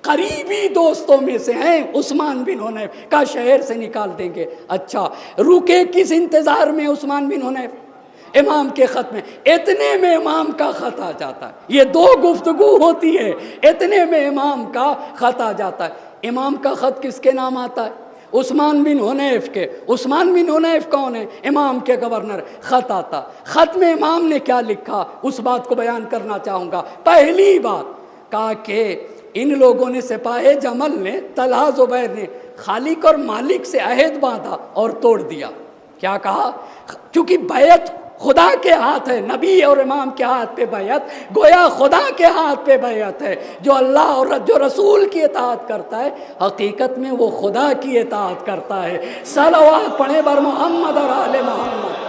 قریبی دوستوں میں سے ہیں عثمان بن حنیف، کا شہر سے نکال دیں گے۔ اچھا رکے کس انتظار میں عثمان بن حنیف؟ امام کے خط میں۔ اتنے میں امام کا خط آ جاتا ہے، یہ دو گفتگو ہوتی ہے، اتنے میں امام کا خط آ جاتا ہے۔ امام کا خط کس کے نام آتا ہے؟ عثمان بن حنیف کے۔ عثمان بن حنیف کون ہے؟ امام کے گورنر۔ خط آتا، خط میں امام نے کیا لکھا اس بات کو بیان کرنا چاہوں گا۔ پہلی بات کہا کہ ان لوگوں نے، سپاہ جمل نے، طلحہ زبیر نے خالق اور مالک سے عہد باندھا اور توڑ دیا۔ کیا کہا؟ چونکہ بیعت خدا کے ہاتھ ہے، نبی اور امام کے ہاتھ پہ بیعت، گویا خدا کے ہاتھ پہ بیعت ہے۔ جو اللہ اور جو رسول کی اطاعت کرتا ہے حقیقت میں وہ خدا کی اطاعت کرتا ہے۔ صلوات پڑھیں بر محمد اور آل محمد۔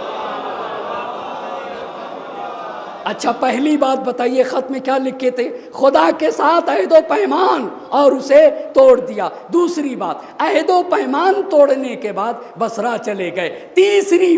اچھا پہلی بات بتائیے خط میں کیا لکھے تھے؟ خدا کے ساتھ عہد و پیمان، اور اسے توڑ دیا۔ دوسری بات عہد و پیمان توڑنے کے بعد بصرہ چلے گئے۔ تیسری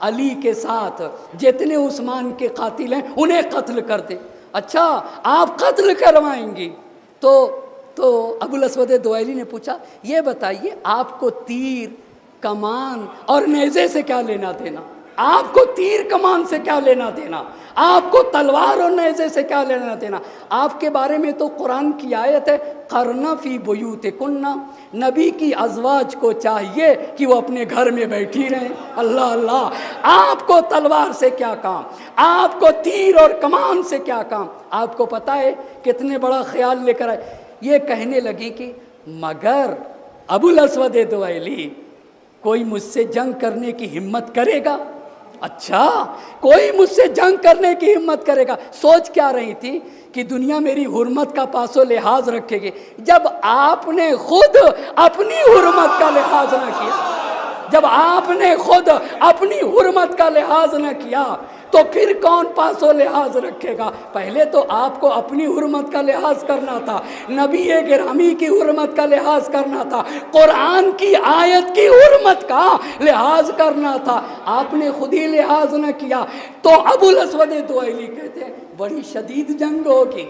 علی کے ساتھ جتنے عثمان کے قاتل ہیں انہیں قتل کر دیں۔ اچھا آپ قتل کروائیں گی؟ تو ابو الاسود دوائلی نے پوچھا یہ بتائیے آپ کو تیر کمان اور نیزے سے کیا لینا دینا؟ آپ کو تیر کمان سے کیا لینا دینا؟ آپ کو تلوار اور نیزے سے کیا لینا دینا؟ آپ کے بارے میں تو قرآن کی آیت ہے قرنا فی بیوتکن، نبی کی ازواج کو چاہیے کہ وہ اپنے گھر میں بیٹھی رہیں۔ اللہ اللہ، آپ کو تلوار سے کیا کام؟ آپ کو تیر اور کمان سے کیا کام؟ آپ کو پتہ ہے کتنے بڑا خیال لے کر آئے۔ یہ کہنے لگی کہ مگر ابو الاسود دوائلی کوئی مجھ سے جنگ کرنے کی ہمت کرے گا؟ اچھا کوئی مجھ سے جنگ کرنے کی ہمت کرے گا؟ سوچ کیا رہی تھی کہ دنیا میری حرمت کا پاس و لحاظ رکھے گی؟ جب آپ نے خود اپنی حرمت کا لحاظ نہ کیا، جب آپ نے خود اپنی حرمت کا لحاظ نہ کیا تو پھر کون پاس و لحاظ رکھے گا؟ پہلے تو آپ کو اپنی حرمت کا لحاظ کرنا تھا، نبی گرامی کی حرمت کا لحاظ کرنا تھا، قرآن کی آیت کی حرمت کا لحاظ کرنا تھا، آپ نے خود ہی لحاظ نہ کیا۔ تو ابو الاسود دوائلی کہتے ہیں بڑی شدید جنگ ہوگی،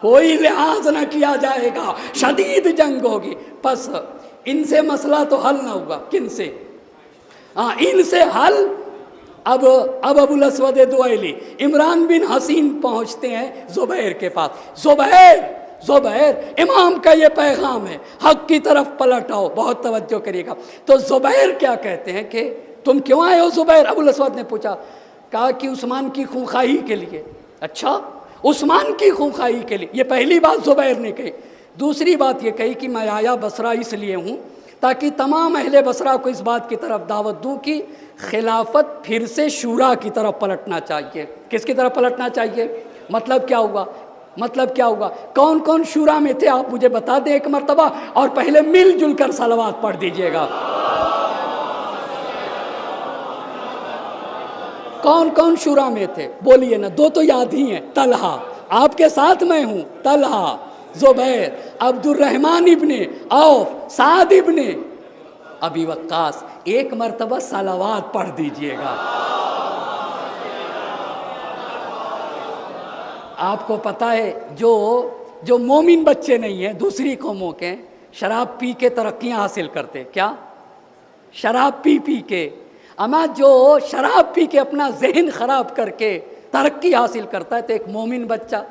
کوئی لحاظ نہ کیا جائے گا، شدید جنگ ہوگی۔ پس ان سے مسئلہ تو حل نہ ہوگا، کن سے؟ ان سے حل۔ اب ابو الاسود دوائلی عمران بن حسین پہنچتے ہیں زبیر کے پاس۔ زبیر امام کا یہ پیغام ہے، حق کی طرف پلٹ آؤ، بہت توجہ کریے گا۔ تو زبیر کیا کہتے ہیں کہ تم کیوں آئے ہو زبیر؟ ابو الاسود نے پوچھا، کہا کہ عثمان کی خونخواہی کے لیے۔ اچھا عثمان کی خونخواہی کے لیے، یہ پہلی بات زبیر نے کہی۔ دوسری بات یہ کہی کہ میں آیا بصرہ اس لیے ہوں تاکہ تمام اہل بصرہ کو اس بات کی طرف دعوت دوں کہ خلافت پھر سے شورا کی طرف پلٹنا چاہیے۔ کس کی طرف پلٹنا چاہیے؟ مطلب کیا ہوگا؟ کون کون شورا میں تھے آپ مجھے بتا دیں ایک مرتبہ، اور پہلے مل جل کر صلوات پڑھ دیجئے گا۔ کون کون شورا میں تھے بولیے نا؟ دو تو یاد ہی ہیں، طلحہ، آپ کے ساتھ میں ہوں، طلحہ، زبیر، عبد الرحمن ابن عوف، سعد ابن ابی وقاص۔ ایک مرتبہ صلوات پڑھ دیجئے گا۔ آپ کو پتہ ہے جو مومن بچے نہیں ہیں دوسری قوموں کے، شراب پی کے ترقیاں حاصل کرتے۔ کیا؟ شراب پی کے۔ اما جو شراب پی کے اپنا ذہن خراب کر کے ترقی حاصل کرتا ہے تو ایک مومن بچہ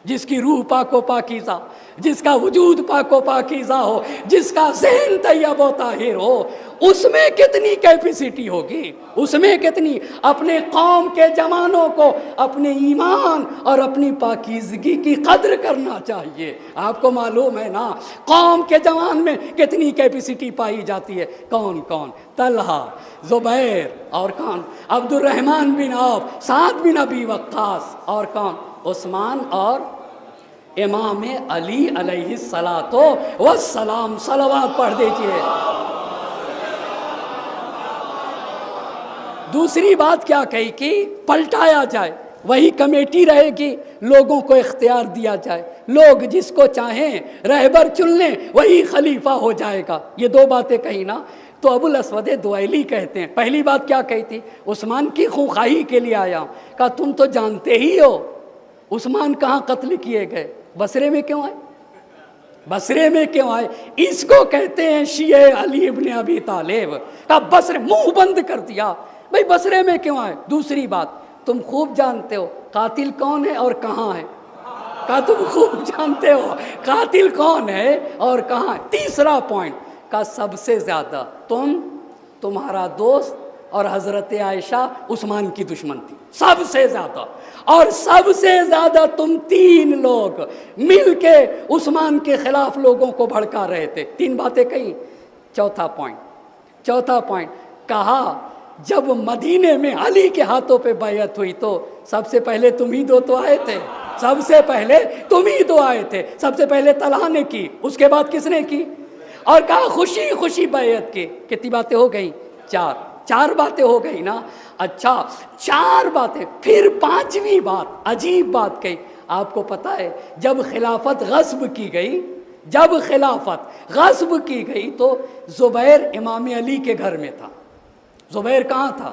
جس کی روح پاک و پاکیزہ، جس کا وجود پاک و پاکیزہ ہو، جس کا ذہن طیب و طاہر ہو، اس میں کتنی کیپیسٹی ہوگی، اس میں کتنی اپنے قوم کے جوانوں کو اپنے ایمان اور اپنی پاکیزگی کی قدر کرنا چاہیے۔ آپ کو معلوم ہے نا قوم کے جوان میں کتنی کیپیسٹی پائی جاتی ہے۔ کون کون؟ طلحہ، زبیر، اور کون؟ عبد الرحمن بن عوف، سعد بن ابی وقاص، اور کون؟ عثمان اور امام علی علیہ الصلاۃ والسلام۔ صلوات پڑھ دیجئے۔ دوسری بات کیا کہی کہ پلٹایا جائے، وہی کمیٹی رہے گی، لوگوں کو اختیار دیا جائے، لوگ جس کو چاہیں رہبر چن لیں، وہی خلیفہ ہو جائے گا۔ یہ دو باتیں کہی نا۔ تو ابو الاسود دوائلی کہتے ہیں پہلی بات کیا کہی تھی؟ عثمان کی خونخواہی کے لیے آیا ہوں۔ کہا تم تو جانتے ہی ہو عثمان کہاں قتل کیے گئے، بصرے میں کیوں آئے؟ بصرے میں کیوں آئے؟ اس کو کہتے ہیں شیعہ علی ابن ابی طالب۔ کہا بصرے، منہ بند کر دیا، بھئی بصرے میں کیوں آئے؟ دوسری بات تم خوب جانتے ہو قاتل کون ہے اور کہاں ہے۔ کہا تم خوب جانتے ہو قاتل کون ہے اور کہاں ہے۔ تیسرا پوائنٹ کہا سب سے زیادہ تمہارا دوست اور حضرت عائشہ عثمان کی دشمن تھی، سب سے زیادہ، اور سب سے زیادہ تم تین لوگ مل کے عثمان کے خلاف لوگوں کو بھڑکا رہے تھے۔ تین باتیں کہیں۔ چوتھا پوائنٹ کہا جب مدینے میں علی کے ہاتھوں پہ بیعت ہوئی تو سب سے پہلے تم ہی دو تو آئے تھے، سب سے پہلے تم ہی دو آئے تھے، سب سے پہلے طلحہ نے کی، اس کے بعد کس نے کی؟ اور کہا خوشی خوشی بیعت کی۔ کتنی باتیں ہو گئیں؟ چار باتیں ہو گئی نا۔ اچھا 4 باتیں، پھر 5ویں بات عجیب بات کہی۔ آپ کو پتہ ہے جب خلافت غصب کی گئی تو زبیر امام علی کے گھر میں تھا۔ زبیر کہاں تھا؟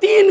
3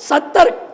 70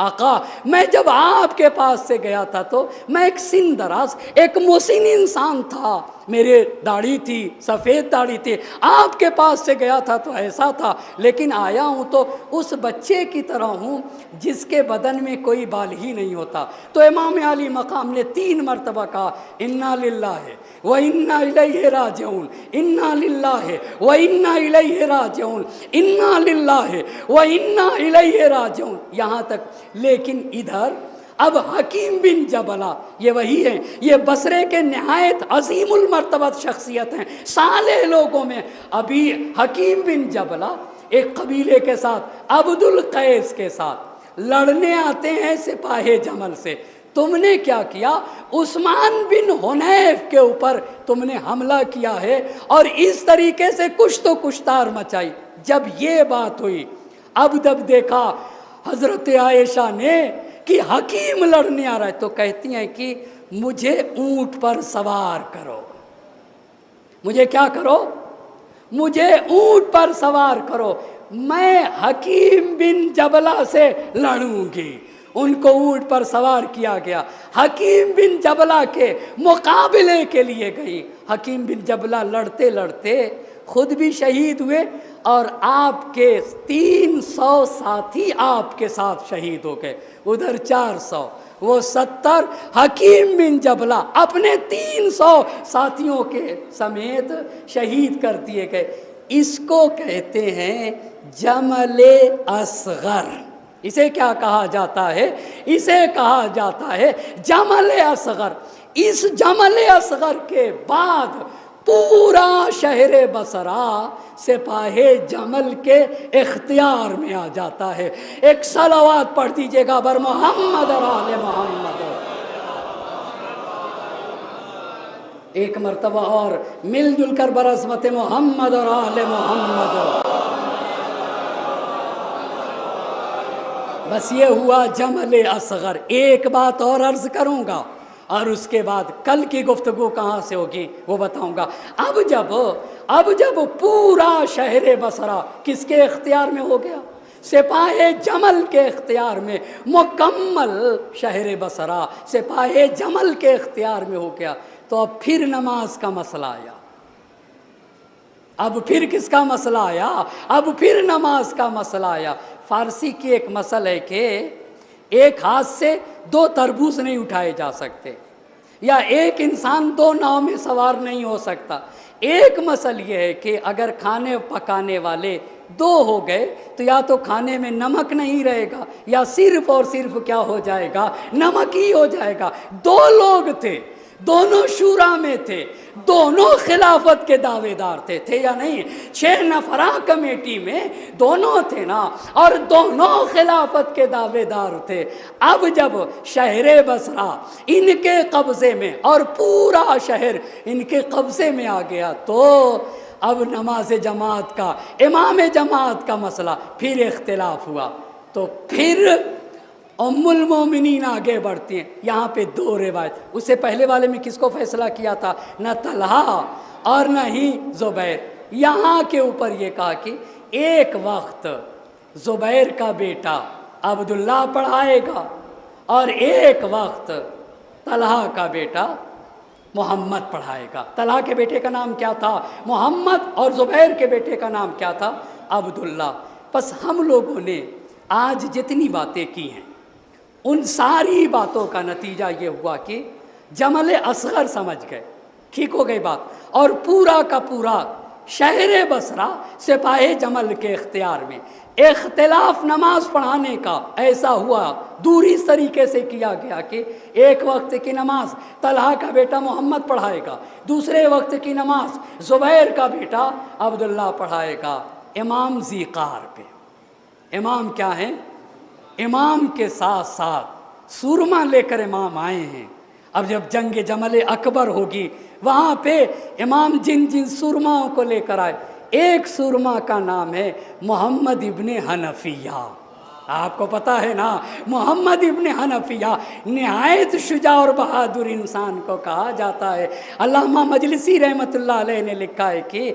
آقا میں جب آپ کے پاس سے گیا تھا تو میں ایک سن دراز ایک محسن انسان تھا، میرے داڑھی تھی، سفید داڑھی تھی، آپ کے پاس سے گیا تھا تو ایسا تھا، لیکن آیا ہوں تو اس بچے کی طرح ہوں جس کے بدن میں کوئی بال ہی نہیں ہوتا۔ تو امام علی مقام نے 3 مرتبہ کہا انا للہ و انا الیہ راجعون، انا للہ و انا الیہ راجعون، انا للہ و انا الیہ راجعون، یہاں تک۔ لیکن ادھر اب حکیم بن جبلہ یہ وہی ہیں، یہ بصرے کے نہایت عظیم المرتبت شخصیت ہیں، صالح لوگوں میں۔ ابھی حکیم بن جبلہ ایک قبیلے کے ساتھ عبد القیس کے ساتھ لڑنے آتے ہیں سپاہ جمل سے۔ تم نے کیا کیا؟ عثمان بن حنیف کے اوپر تم نے حملہ کیا ہے اور اس طریقے سے کچھ تو کشتار مچائی۔ جب یہ بات ہوئی، اب جب دیکھا حضرت عائشہ نے کہ حکیم لڑنے آ رہا ہے تو کہتی ہیں کہ مجھے اونٹ پر سوار کرو، مجھے کیا کرو؟ مجھے اونٹ پر سوار کرو، میں حکیم بن جبلہ سے لڑوں گی۔ ان کو اونٹ پر سوار کیا گیا، حکیم بن جبلہ کے مقابلے کے لیے گئی۔ حکیم بن جبلہ لڑتے لڑتے خود بھی شہید ہوئے اور آپ کے 300 ساتھی آپ کے ساتھ شہید ہو گئے، ادھر 400، وہ 70۔ حکیم بن جبلہ اپنے 300 ساتھیوں کے سمیت شہید کر دیے گئے۔ اس کو کہتے ہیں جمل اصغر۔ اسے کیا کہا جاتا ہے؟ اسے کہا جاتا ہے جمل اصغر۔ اس جمل اصغر کے بعد پورا شہر بصرہ سپاہ جمل کے اختیار میں آ جاتا ہے۔ ایک صلوات پڑھ دیجئے گا بر محمد اور آل محمد۔ ایک مرتبہ اور مل جل کر برعظمت محمد اور آل محمد۔ بس یہ ہوا جمل اصغر۔ ایک بات اور عرض کروں گا اور اس کے بعد کل کی گفتگو کہاں سے ہوگی وہ بتاؤں گا۔ اب جب پورا شہر بصرہ کس کے اختیار میں ہو گیا؟ سپاہ جمل کے اختیار میں، مکمل شہر بصرہ سپاہ جمل کے اختیار میں ہو گیا، تو اب پھر نماز کا مسئلہ آیا۔ اب پھر کس کا مسئلہ آیا؟ اب پھر نماز کا مسئلہ آیا۔ فارسی کی ایک مسئلہ ہے کہ ایک ہاتھ سے 2 تربوز نہیں اٹھائے جا سکتے، یا ایک انسان 2 ناؤ میں سوار نہیں ہو سکتا۔ ایک مسئلہ یہ ہے کہ اگر کھانے پکانے والے 2 ہو گئے تو یا تو کھانے میں نمک نہیں رہے گا یا صرف اور صرف کیا ہو جائے گا؟ نمک ہی ہو جائے گا۔ 2 لوگ تھے، دونوں شورا میں تھے، دونوں خلافت کے دعوے دار تھے یا نہیں؟ 6 نفرہ کمیٹی میں دونوں تھے نا، اور دونوں خلافت کے دعوے دار تھے۔ اب جب شہر بصرہ ان کے قبضے میں اور پورا شہر ان کے قبضے میں آ گیا تو اب نماز جماعت کا، امام جماعت کا مسئلہ پھر اختلاف ہوا۔ تو پھر ام المومنین آگے بڑھتی ہیں۔ یہاں پہ 2 روایت، اس سے پہلے والے میں کس کو فیصلہ کیا تھا؟ نہ طلحہ اور نہ ہی زبیر۔ یہاں کے اوپر یہ کہا کہ ایک وقت زبیر کا بیٹا عبداللہ پڑھائے گا اور ایک وقت طلحہ کا بیٹا محمد پڑھائے گا۔ طلحہ کے بیٹے کا نام کیا تھا؟ محمد، اور زبیر کے بیٹے کا نام کیا تھا؟ عبداللہ۔ بس ہم لوگوں نے آج جتنی باتیں کی ہیں ان ساری باتوں کا نتیجہ یہ ہوا کہ جمل اصغر سمجھ گئے، ٹھیک ہو گئی بات، اور پورا کا پورا شہر بصرہ سپاہ جمل کے اختیار میں۔ اختلاف نماز پڑھانے کا ایسا ہوا، دوری اس طریقے سے کیا گیا کہ ایک وقت کی نماز طلحہ کا بیٹا محمد پڑھائے گا، دوسرے وقت کی نماز زبیر کا بیٹا عبداللہ پڑھائے گا۔ امام ذیقار پہ، امام کیا ہیں؟ امام کے ساتھ ساتھ سورما لے کر امام آئے ہیں۔ اب جب جنگ جمل اکبر ہوگی وہاں پہ امام جن سورماؤں کو لے کر آئے، ایک سورما کا نام ہے محمد ابن حنفیہ۔ آپ کو پتہ ہے نا، محمد ابن حنفیہ نہایت شجاع اور بہادر انسان کو کہا جاتا ہے۔ علامہ مجلسی رحمۃ اللہ علیہ نے لکھا ہے کہ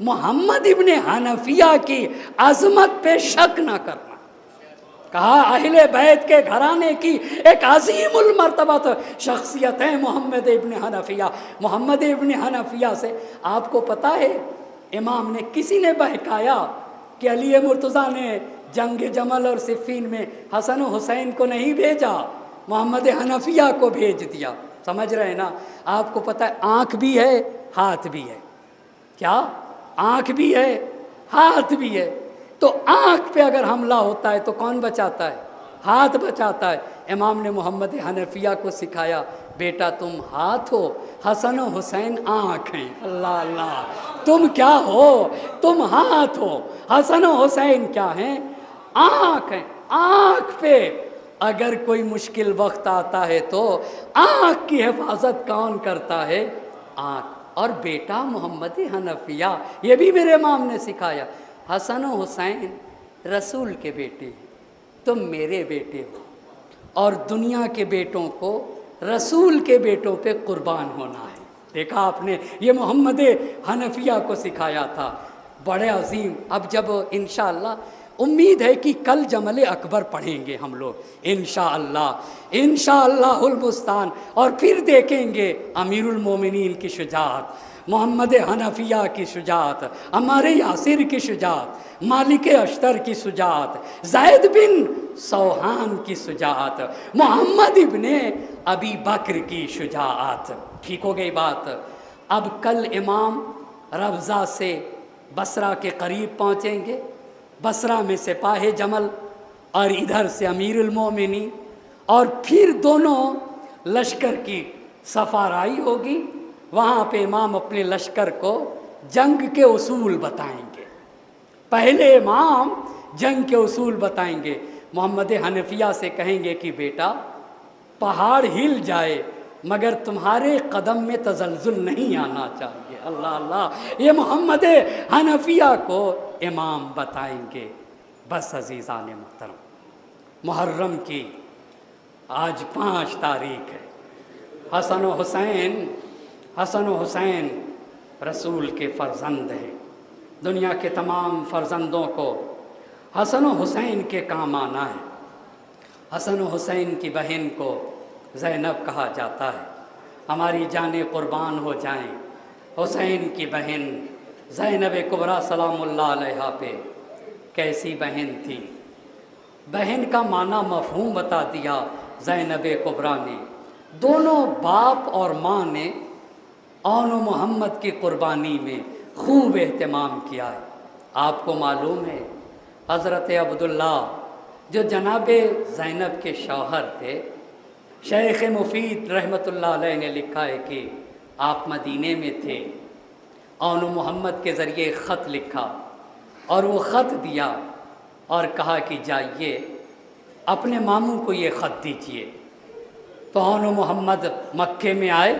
محمد ابن حنفیہ کی عظمت پہ شک نہ کرنا، کہا اہل بیت کے گھرانے کی ایک عظیم المرتبت شخصیت ہے محمد ابن حنفیہ۔ محمد ابن حنفیہ سے آپ کو پتہ ہے امام نے کسی نے بہکایا کہ علی مرتضیٰ نے جنگ جمل اور صفین میں حسن و حسین کو نہیں بھیجا، محمد حنفیہ کو بھیج دیا۔ سمجھ رہے ہیں نا؟ آپ کو پتہ ہے آنکھ بھی ہے ہاتھ بھی ہے، کیا آنکھ بھی ہے ہاتھ بھی ہے، تو آنکھ پہ اگر حملہ ہوتا ہے تو کون بچاتا ہے؟ ہاتھ بچاتا ہے۔ امام نے محمد حنفیہ کو سکھایا بیٹا تم ہاتھ ہو، حسن و حسین آنکھ ہیں۔ اللہ اللہ، تم کیا ہو؟ تم ہاتھ ہو، حسن و حسین کیا ہیں؟ آنکھ ہیں۔ آنکھ پہ اگر کوئی مشکل وقت آتا ہے تو آنکھ کی حفاظت کون کرتا ہے؟ آنکھ۔ اور بیٹا محمد حنفیہ، یہ بھی میرے امام نے سکھایا، حسن و حسین رسول کے بیٹے، تم میرے بیٹے ہو، اور دنیا کے بیٹوں کو رسول کے بیٹوں پہ قربان ہونا ہے۔ دیکھا آپ نے، یہ محمد حنفیہ کو سکھایا تھا، بڑے عظیم۔ اب جب انشاءاللہ امید ہے کہ کل جمل اکبر پڑھیں گے ہم لوگ انشاءاللہ المستعان، اور پھر دیکھیں گے امیر المومنین کی شجاعت، محمد حنفیہ کی شجاعت، عمار یاسر کی شجاعت، مالک اشتر کی شجاعت، زید بن سوحان کی شجاعت، محمد ابن ابی بکر کی شجاعت۔ ٹھیک ہو گئی بات؟ اب کل امام روضہ سے بصرہ کے قریب پہنچیں گے، بصرہ میں سپاہ جمل اور ادھر سے امیر المومنین، اور پھر دونوں لشکر کی سفارائی ہوگی۔ وہاں پہ امام اپنے لشکر کو جنگ کے اصول بتائیں گے۔ پہلے امام جنگ کے اصول بتائیں گے، محمد حنفیہ سے کہیں گے کہ بیٹا پہاڑ ہل جائے مگر تمہارے قدم میں تزلزل نہیں آنا چاہیے۔ اللہ اللہ، یہ محمد حنفیہ کو امام بتائیں گے۔ بس عزیزان محترم، محرم کی آج 5 تاریخ ہے۔ حسن و حسین رسول کے فرزند ہیں۔ دنیا کے تمام فرزندوں کو حسن و حسین کے کام آنا ہے۔ حسن و حسین کی بہن کو زینب کہا جاتا ہے۔ ہماری جانیں قربان ہو جائیں حسین کی بہن زینب کبریٰ سلام اللہ علیہا پہ۔ کیسی بہن تھی؟ بہن کا معنی مفہوم بتا دیا زینب کبریٰ نے۔ دونوں باپ اور ماں نے آن و محمد کی قربانی میں خوب اہتمام کیا ہے۔ آپ کو معلوم ہے حضرت عبداللہ جو جناب زینب کے شوہر تھے، شیخ مفید رحمۃ اللہ علیہ نے لکھا ہے کہ آپ مدینے میں تھے، آن و محمد کے ذریعے خط لکھا اور وہ خط دیا اور کہا کہ جائیے اپنے ماموں کو یہ خط دیجئے۔ تو آن و محمد مکے میں آئے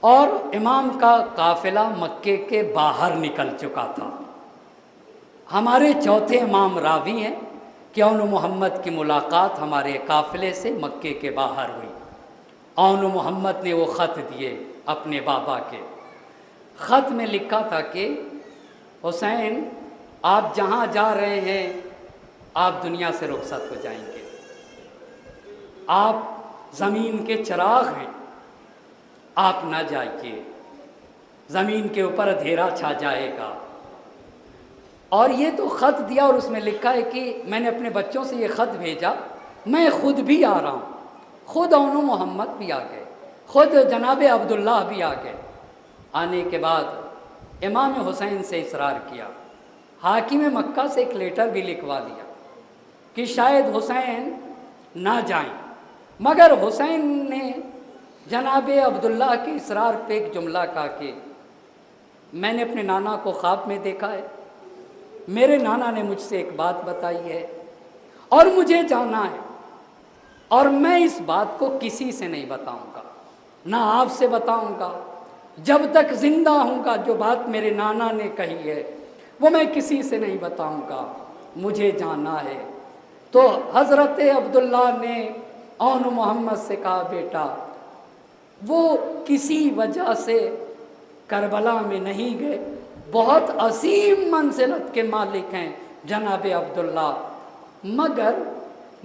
اور امام کا قافلہ مکے کے باہر نکل چکا تھا۔ ہمارے چوتھے امام راوی ہیں کہ آن و محمد کی ملاقات ہمارے قافلے سے مکے کے باہر ہوئی۔ آن و محمد نے وہ خط دیے اپنے بابا کے۔ خط میں لکھا تھا کہ حسین آپ جہاں جا رہے ہیں آپ دنیا سے رخصت ہو جائیں گے، آپ زمین کے چراغ ہیں، آپ نہ جائیے، زمین کے اوپر اندھیرا چھا جائے گا۔ اور یہ تو خط دیا اور اس میں لکھا ہے کہ میں نے اپنے بچوں سے یہ خط بھیجا، میں خود بھی آ رہا ہوں۔ خود آن و محمد بھی آ گئے، خود جناب عبداللہ بھی آ گئے۔ آنے کے بعد امام حسین سے اصرار کیا، حاکم مکہ سے ایک لیٹر بھی لکھوا دیا کہ شاید حسین نہ جائیں، مگر حسین نے جناب عبداللہ کے اصرار پہ ایک جملہ کہا کہ میں نے اپنے نانا کو خواب میں دیکھا ہے، میرے نانا نے مجھ سے ایک بات بتائی ہے اور مجھے جانا ہے، اور میں اس بات کو کسی سے نہیں بتاؤں گا، نہ آپ سے بتاؤں گا، جب تک زندہ ہوں گا جو بات میرے نانا نے کہی ہے وہ میں کسی سے نہیں بتاؤں گا، مجھے جانا ہے۔ تو حضرت عبداللہ نے آن محمد سے کہا بیٹا وہ کسی وجہ سے کربلا میں نہیں گئے، بہت عظیم منزلت کے مالک ہیں جناب عبداللہ، مگر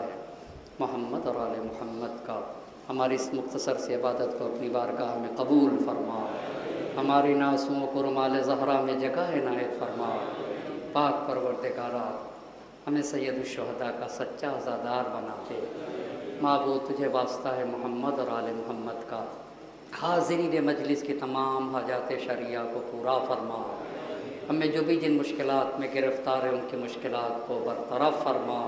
ہے محمد اور آل محمد کا ہماری اس مختصر سی عبادت کو اپنی بارگاہ میں قبول فرما، ہماری ناسوں کو رمال زہرا میں جگہ عنایت فرما۔ پاک پروردگارا ہمیں سید الشہداء کا سچا عزادار بنا دے۔ معبود تجھے واسطہ ہے محمد اور آل محمد کا، حاضرین مجلس کی تمام حاجات شرعیہ کو پورا فرما۔ ہمیں جو بھی جن مشکلات میں گرفتار ہیں ان کی مشکلات کو برطرف فرما۔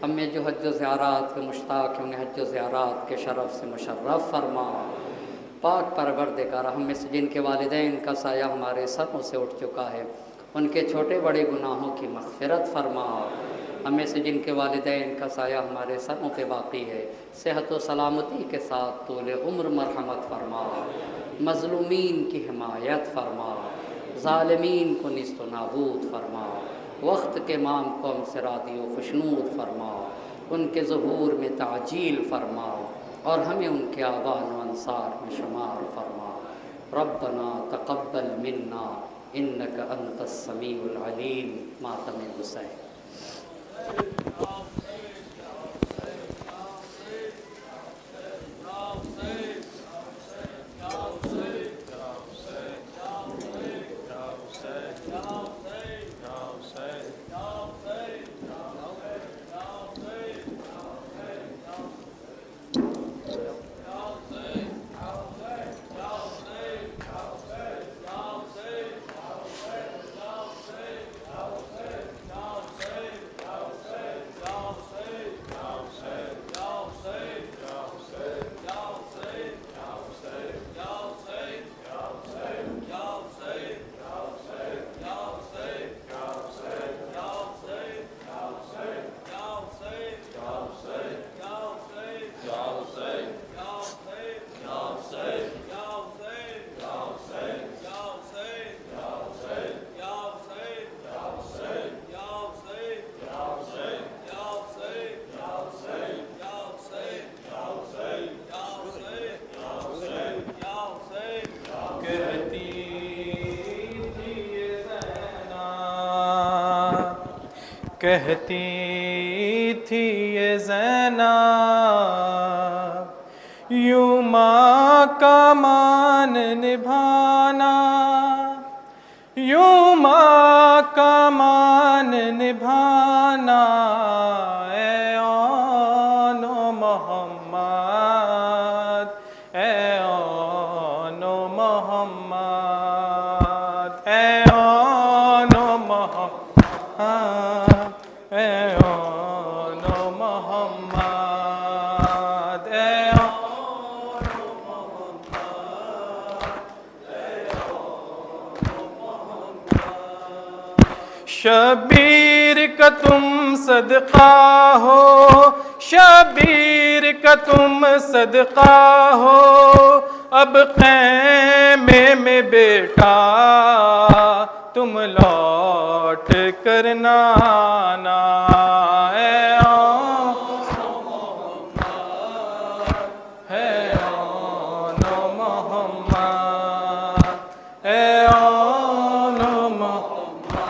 ہمیں جو حج و زیارات کے مشتاق ہیں انہیں حج و زیارات کے شرف سے مشرف فرما۔ پاک پروردگار ہم میں سے جن کے والدین کا سایہ ہمارے سروں سے اٹھ چکا ہے ان کے چھوٹے بڑے گناہوں کی مغفرت فرما۔ ہم میں سے جن کے والدین کا سایہ ہمارے سروں پہ باقی ہے صحت و سلامتی کے ساتھ طول عمر مرحمت فرما، مظلومین کی حمایت فرما، ظالمین کو نیست و نابود فرما، وقت کے امام کو ہم سے راضی و خوشنود فرما، ان کے ظہور میں تعجیل فرما اور ہمیں ان کے آبان و انصار میں شمار فرما۔ ربنا تقبل منا انک انت السمیع العلیم۔ ماتم حسین۔ کہتی تھی یہ زینب یوں ماں کا مان نبھانا، یوں ماں کا مان نبھانا، اے آن و محمد، اے آن و محمد، اے آن و محمد، اے آن و محمد، اے آن و محمد، اے آن و محمد۔ شبیر کا تم صدقہ ہو، شبیر کا تم صدقہ ہو، اب خیمے میں بیٹا تم لوٹ کر نہ آنا، اے آن و محمد، اے آن و محمد، اے آن و محمد،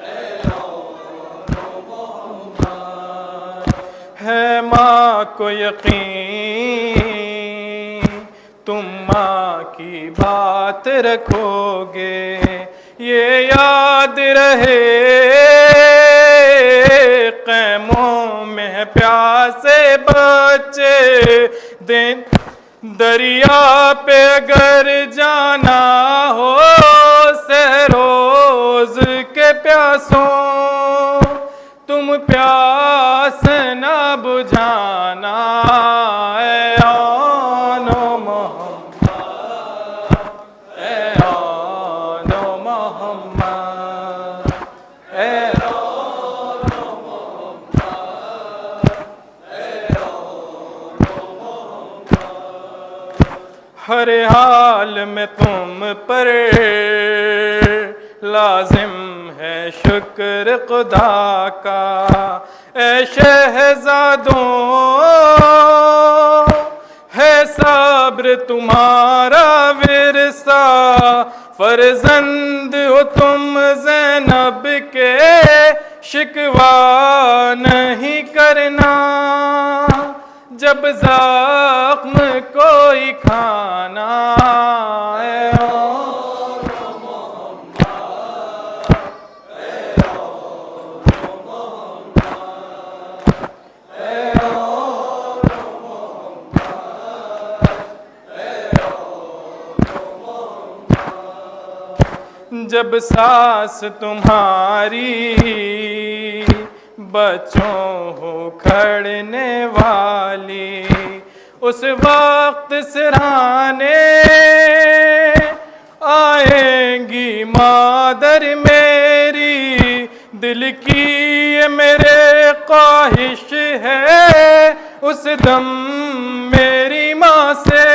اے آن و محمد۔ ہے ماں کو یقین تم ماں کی بات رکھو گے، یہ یاد رہے خیموں میں پیاسے بچے، دریا پہ اگر جانا ہو سہروز کے پیاسوں، تم پیاس نہ بجھانا، اے آن و محمد، اے آن و محمد، اے آن و محمد، اے آن و محمد۔ ہر حال میں تم پر لازم ہے شکر خدا کا، اے شہزادوں ہے صبر تمہارا ورثہ، فرزند ہو تم زینب کے شکوہ نہیں جب زخم کوئی کھانا ہے جب سانس تمہاری بچوں ہو کھڑنے والی، اس وقت سرانے آئیں گی مادر میری، دل کی یہ میرے خواہش ہے اس دم میری ماں سے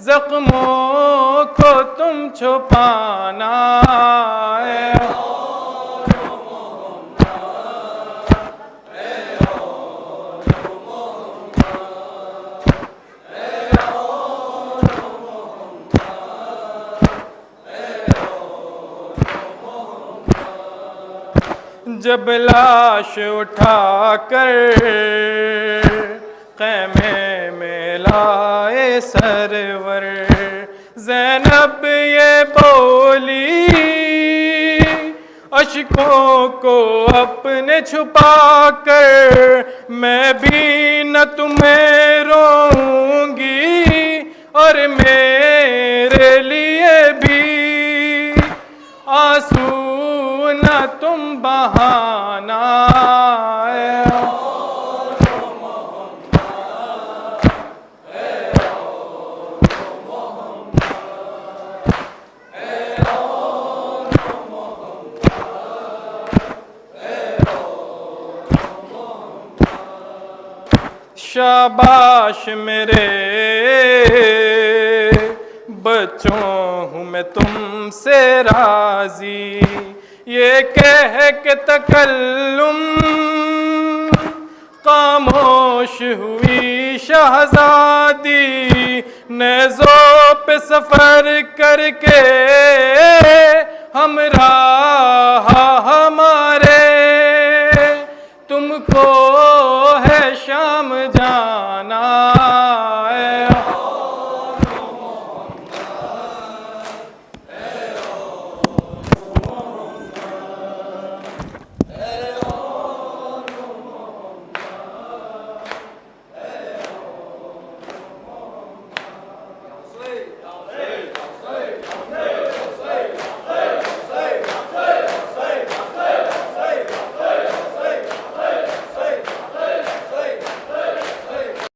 زخموں کو تم چھپانا ہے۔ جب لاش اٹھا کر خیمے میں لائے سرور، زینب یہ بولی اشکوں کو اپنے چھپا کر، میں بھی نہ تمہیں روؤں گی اور میرے لیے بھی آنسو نہ تم بہانا ہے۔ شاباش میرے بچوں، ہوں میں تم سے راضی، یہ کہہ کے تکلم خاموش ہوئی شہزادی، نیزوں پہ سفر کر کے ہمراہ ہمارے، تم کو ہے شام جانا۔